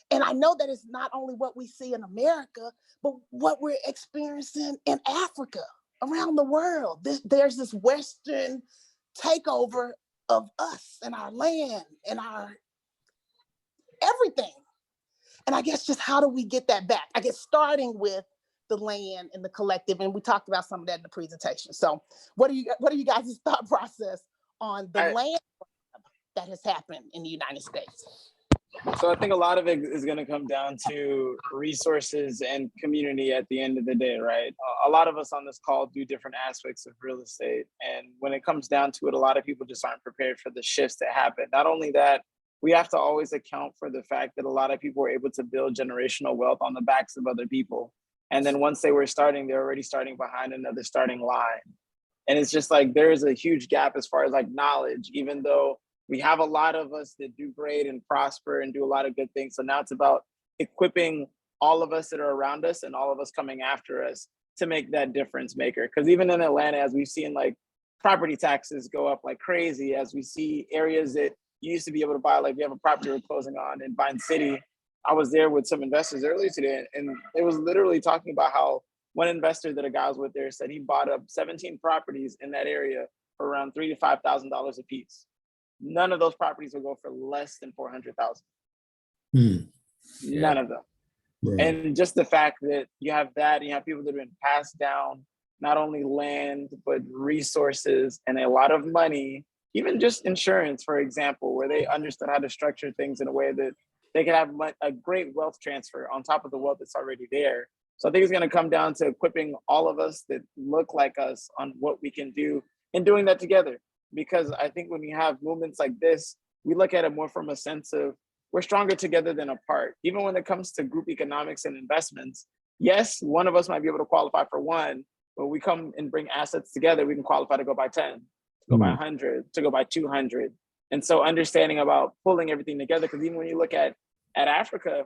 And I know that it's not only what we see in America, but what we're experiencing in Africa, around the world. There's this Western takeover of us and our land and our everything. And I guess just how do we get that back? I guess starting with the land and the collective, and we talked about some of that in the presentation. So what are you guys' thought process on the land that has happened in the United States? So I think a lot of it is going to come down to resources and community at the end of the day, right? A lot of us on this call do different aspects of real estate. And when it comes down to it, a lot of people just aren't prepared for the shifts that happen. Not only that, we have to always account for the fact that a lot of people were able to build generational wealth on the backs of other people. And then once they were starting, they're already starting behind another starting line. And it's just like, there is a huge gap as far as like knowledge, even though we have a lot of us that do great and prosper and do a lot of good things. So now it's about equipping all of us that are around us and all of us coming after us to make that difference maker. Because even in Atlanta, as we've seen like property taxes go up like crazy, as we see areas that you used to be able to buy, like we have a property we're closing on in Vine City. I was there with some investors earlier today, and it was literally talking about how one investor that a guy was with there said he bought up 17 properties in that area for around $3,000 to $5,000 a piece. None of those properties will go for less than 400,000. None of them. Right. And just the fact that you have that, you have people that have been passed down, not only land, but resources and a lot of money, even just insurance, for example, where they understood how to structure things in a way that they could have a great wealth transfer on top of the wealth that's already there. So I think it's going to come down to equipping all of us that look like us on what we can do and doing that together. Because I think when you have movements like this, we look at it more from a sense of we're stronger together than apart. Even when it comes to group economics and investments, yes, one of us might be able to qualify for one, but we come and bring assets together, we can qualify to go buy 10, to go buy 100, to go buy 200. And so understanding about pulling everything together, because even when you look at Africa,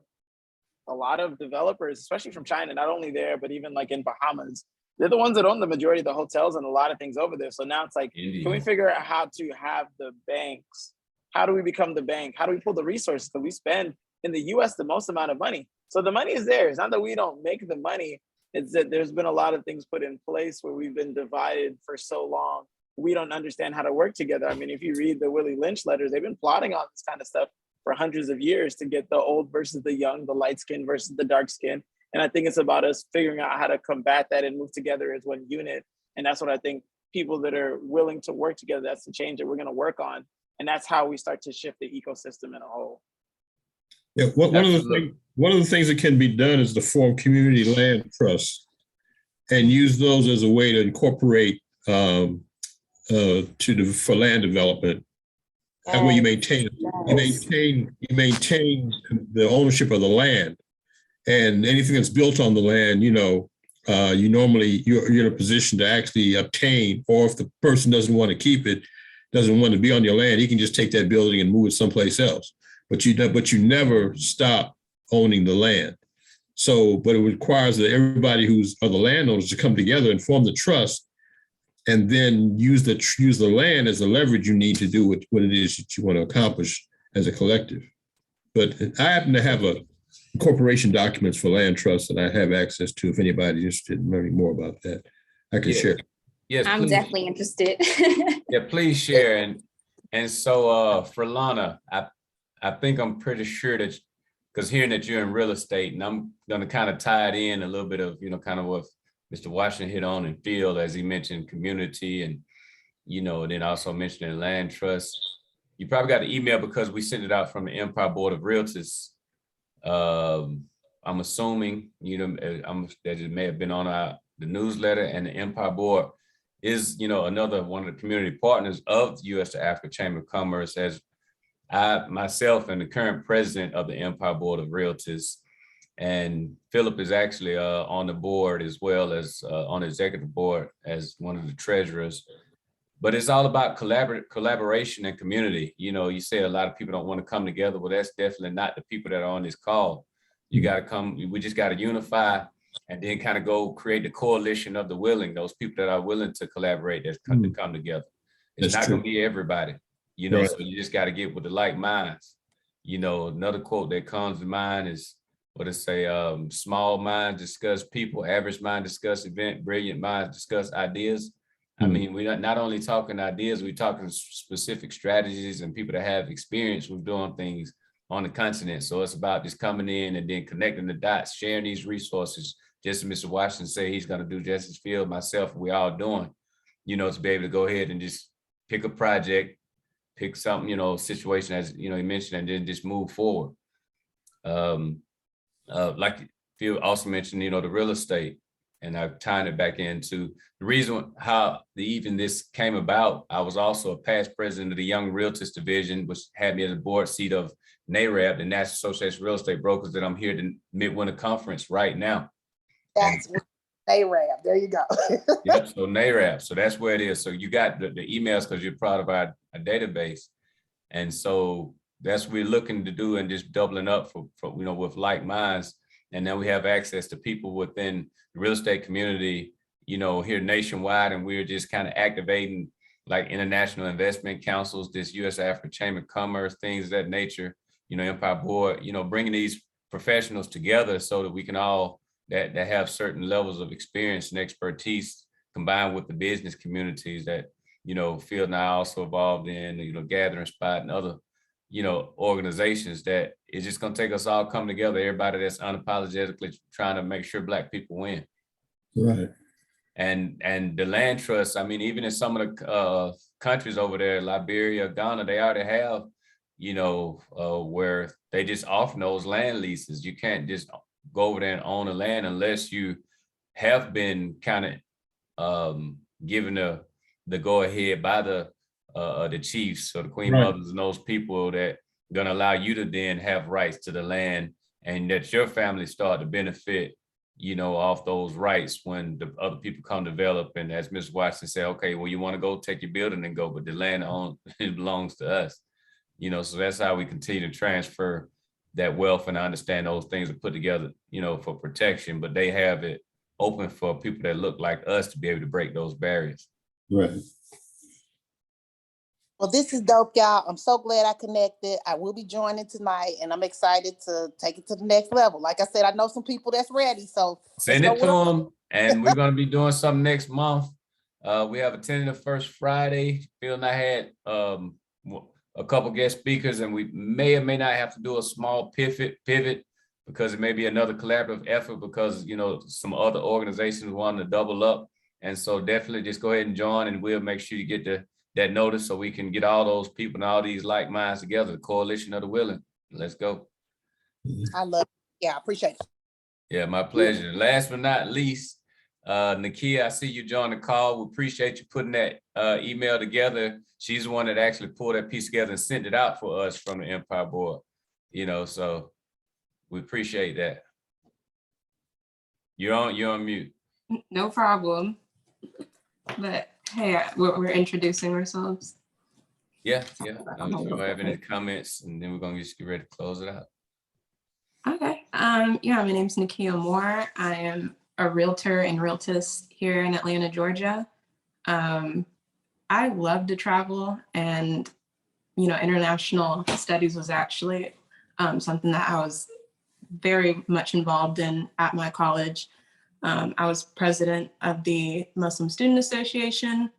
a lot of developers, especially from China, not only there, but even like in Bahamas, they're the ones that own the majority of the hotels and a lot of things over there. So now it's like, can we figure out how to have the banks? How do we become the bank? How do we pull the resources? Because we spend in the US the most amount of money. So the money is there. It's not that we don't make the money. It's that there's been a lot of things put in place where we've been divided for so long. We don't understand how to work together. I mean, if you read the Willie Lynch letters, they've been plotting on this kind of stuff for hundreds of years to get the old versus the young, the light skin versus the dark skin. And I think it's about us figuring out how to combat that and move together as one unit. And that's what I think people that are willing to work together, that's the change that we're going to work on. And that's how we start to shift the ecosystem in a whole. Yeah, one of the things that can be done is to form community land trusts and use those as a way to incorporate for land development. That way you maintain the ownership of the land, and anything that's built on the land, you're in a position to actually obtain, or if the person doesn't want to keep it, doesn't want to be on your land, he can just take that building and move it someplace else. But you never stop owning the land. So, but it requires that everybody who's are the landowners to come together and form the trust, and then use the land as the leverage you need to do what it is that you want to accomplish as a collective. But I happen to have corporation documents for land trusts that I have access to. If anybody's interested in learning more about that, I can share. Yes, I'm definitely interested. Yeah, please share. And so for Lana, I think I'm pretty sure that, because hearing that you're in real estate, and I'm going to kind of tie it in a little bit of, kind of what Mr. Washington hit on and field, as he mentioned community and, then also mentioning land trust. You probably got the email because we sent it out from the Empire Board of Realtors. I'm assuming, that it may have been on the newsletter, and the Empire Board is, another one of the community partners of the U.S. to Africa Chamber of Commerce, as I myself and the current president of the Empire Board of Realtors. And Philip is actually on the board as well as on the executive board as one of the treasurers. But it's all about collaboration and community. You say a lot of people don't want to come together. Well, that's definitely not the people that are on this call. You got to come, we just got to unify and then kind of go create the coalition of the willing, those people that are willing to collaborate, that come, to come together. It's not going to be everybody, you know, so you just got to get with the like minds. You know, another quote that comes to mind is, what it say, small minds discuss people, average mind discuss event, brilliant minds discuss ideas. I mean, we're not only talking ideas, we're talking specific strategies and people that have experience with doing things on the continent. So it's about just coming in and then connecting the dots, sharing these resources. Just as Mr. Washington say, he's going to do Justice Field, myself, we all doing, you know, to be able to go ahead and just pick a project, pick something, you know, situation, as you know, he mentioned, and then just move forward. Like Phil also mentioned, you know, the real estate, and I've tied it back into the reason how even this came about. I was also a past president of the Young Realtors Division, which had me as a board seat of NAREB, the National Association of Real Estate Brokers, that I'm here at the Midwinter Conference right now. That's NAREB. There you go. Yep, so NAREB. So that's where it is. So you got the emails because you're part of our database. And so that's what we're looking to do, and just doubling up for you know, with like minds. And then we have access to people within the real estate community, you know, here nationwide. And we're just kind of activating like international investment councils, this U.S. Africa Chamber of Commerce, things of that nature, you know, Empire Board, you know, bringing these professionals together so that we can all that have certain levels of experience and expertise combined with the business communities that, you know, Phil and I also involved in, you know, Gathering Spot and other, you know, organizations, that it's just going to take us all come together, everybody that's unapologetically trying to make sure Black people win. Right. And the land trust, I mean, even in some of the countries over there, Liberia, Ghana, they already have, you know, where they just offer those land leases. You can't just go over there and own the land unless you have been kind of given the go ahead by the chiefs or the queen mothers and those people that gonna allow you to then have rights to the land, and that your family start to benefit, you know, off those rights when the other people come develop. And as Ms. Watson said, okay, well, you want to go take your building and go, but the land it belongs to us, you know. So that's how we continue to transfer that wealth, and I understand those things are put together, you know, for protection, but they have it open for people that look like us to be able to break those barriers. Right. Well, this is dope, y'all. I'm so glad I connected. I will be joining tonight, and I'm excited to take it to the next level. Like I said, I know some people that's ready, so send it to them. And we're going to be doing something next month. We have attended the first Friday. Phil and I had a couple guest speakers, and we may or may not have to do a small pivot because it may be another collaborative effort, because, you know, some other organizations want to double up. And so definitely just go ahead and join, and we'll make sure you get that notice so we can get all those people and all these like minds together, the coalition of the willing. Let's go. I love it. Yeah, I appreciate it. Yeah, my pleasure. Last but not least, Nakia, I see you join the call. We appreciate you putting that email together. She's the one that actually pulled that piece together and sent it out for us from the Empire Board, you know, so we appreciate that. You're on mute. No problem. But hey, we're introducing ourselves. Yeah. If you have any comments, and then we're gonna just get ready to close it out. Okay. Yeah, my name's Nakia Moore. I am a realtor and realtist here in Atlanta, Georgia. I love to travel, and you know, international studies was actually something that I was very much involved in at my college. I was president of the Muslim Student Association,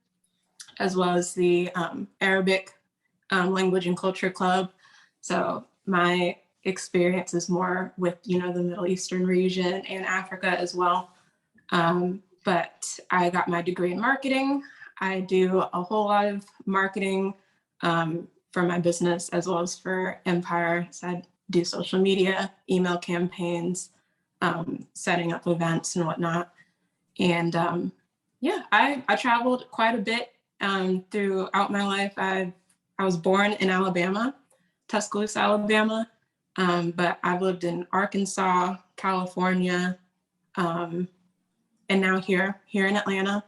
as well as the Arabic Language and Culture Club. So my experience is more with, you know, the Middle Eastern region and Africa as well. But I got my degree in marketing. I do a whole lot of marketing for my business as well as for Empire. So I do social media, email campaigns, setting up events and whatnot. And yeah, I traveled quite a bit throughout my life. I was born in Alabama, Tuscaloosa, Alabama, but I've lived in Arkansas, California, and now here in Atlanta.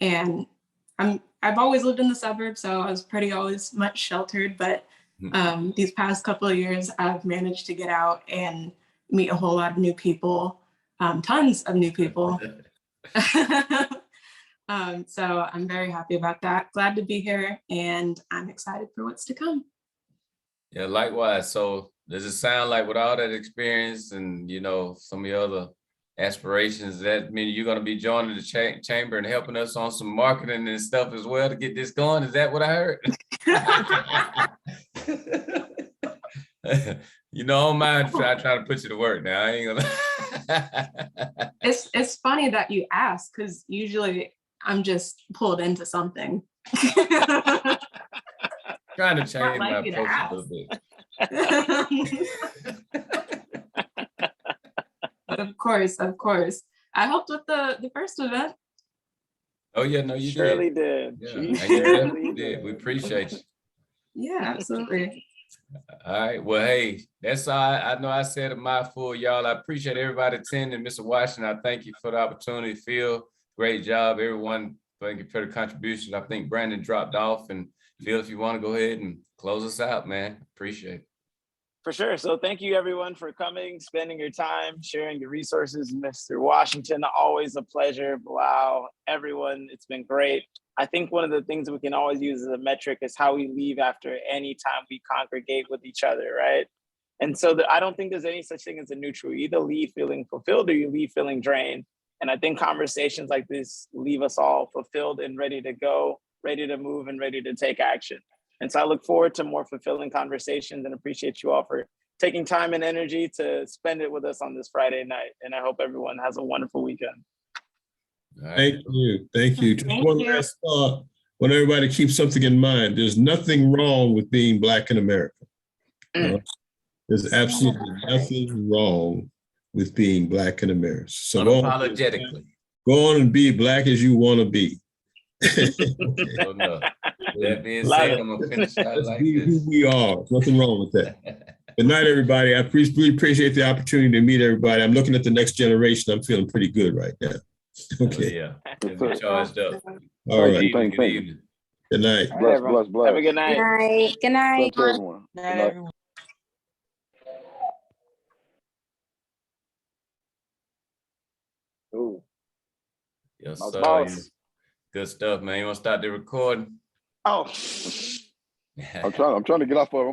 And I've always lived in the suburbs, so I was pretty always much sheltered, but these past couple of years, I've managed to get out and meet a whole lot of new people, tons of new people. So I'm very happy about that. Glad to be here, and I'm excited for what's to come. Yeah, likewise. So does it sound like with all that experience and, you know, some of your other aspirations, that mean you're going to be joining the chamber and helping us on some marketing and stuff as well to get this going? Is that what I heard? You know, I don't mind try to put you to work now. I ain't gonna. It's funny that you ask, because usually I'm just pulled into something. Trying to change my like approach a little bit. But of course. I helped with the first event. Oh yeah, no, you Surely did. did. Yeah, She you surely did. We appreciate you. Yeah, absolutely. All right. Well, hey, that's all. I know I said a mouthful, y'all. I appreciate everybody attending. Mr. Washington, I thank you for the opportunity. Phil, great job. Everyone, thank you for the contribution. I think Brandon dropped off. And Phil, if you want to go ahead and close us out, man, appreciate it. For sure. So thank you everyone for coming, spending your time, sharing your resources. Mr. Washington, always a pleasure. Wow, everyone, it's been great. I think one of the things we can always use as a metric is how we leave after any time we congregate with each other, right? And so I don't think there's any such thing as a neutral. You either leave feeling fulfilled or you leave feeling drained. And I think conversations like this leave us all fulfilled and ready to go, ready to move and ready to take action. And so I look forward to more fulfilling conversations and appreciate you all for taking time and energy to spend it with us on this Friday night. And I hope everyone has a wonderful weekend. Thank you. Thank you. Just Thank one you. last thought. Want everybody to keep something in mind. There's nothing wrong with being Black in America. There's absolutely nothing wrong with being Black in America. So unapologetically. Go on and be Black as you want to be. Oh, no. That being said, I'm gonna finish out like this. Who we are. Nothing wrong with that. Good night, everybody. I really appreciate the opportunity to meet everybody. I'm looking at the next generation. I'm feeling pretty good right now. Okay. Oh, yeah. Be charged up. All right. Good evening. Good night. Bless. Have a good night. Good night. Good night. Bless everyone. Good night, everyone. Ooh, Yes, my sir. boss. Good stuff, man. You want to start the recording? Oh. I'm trying to get off of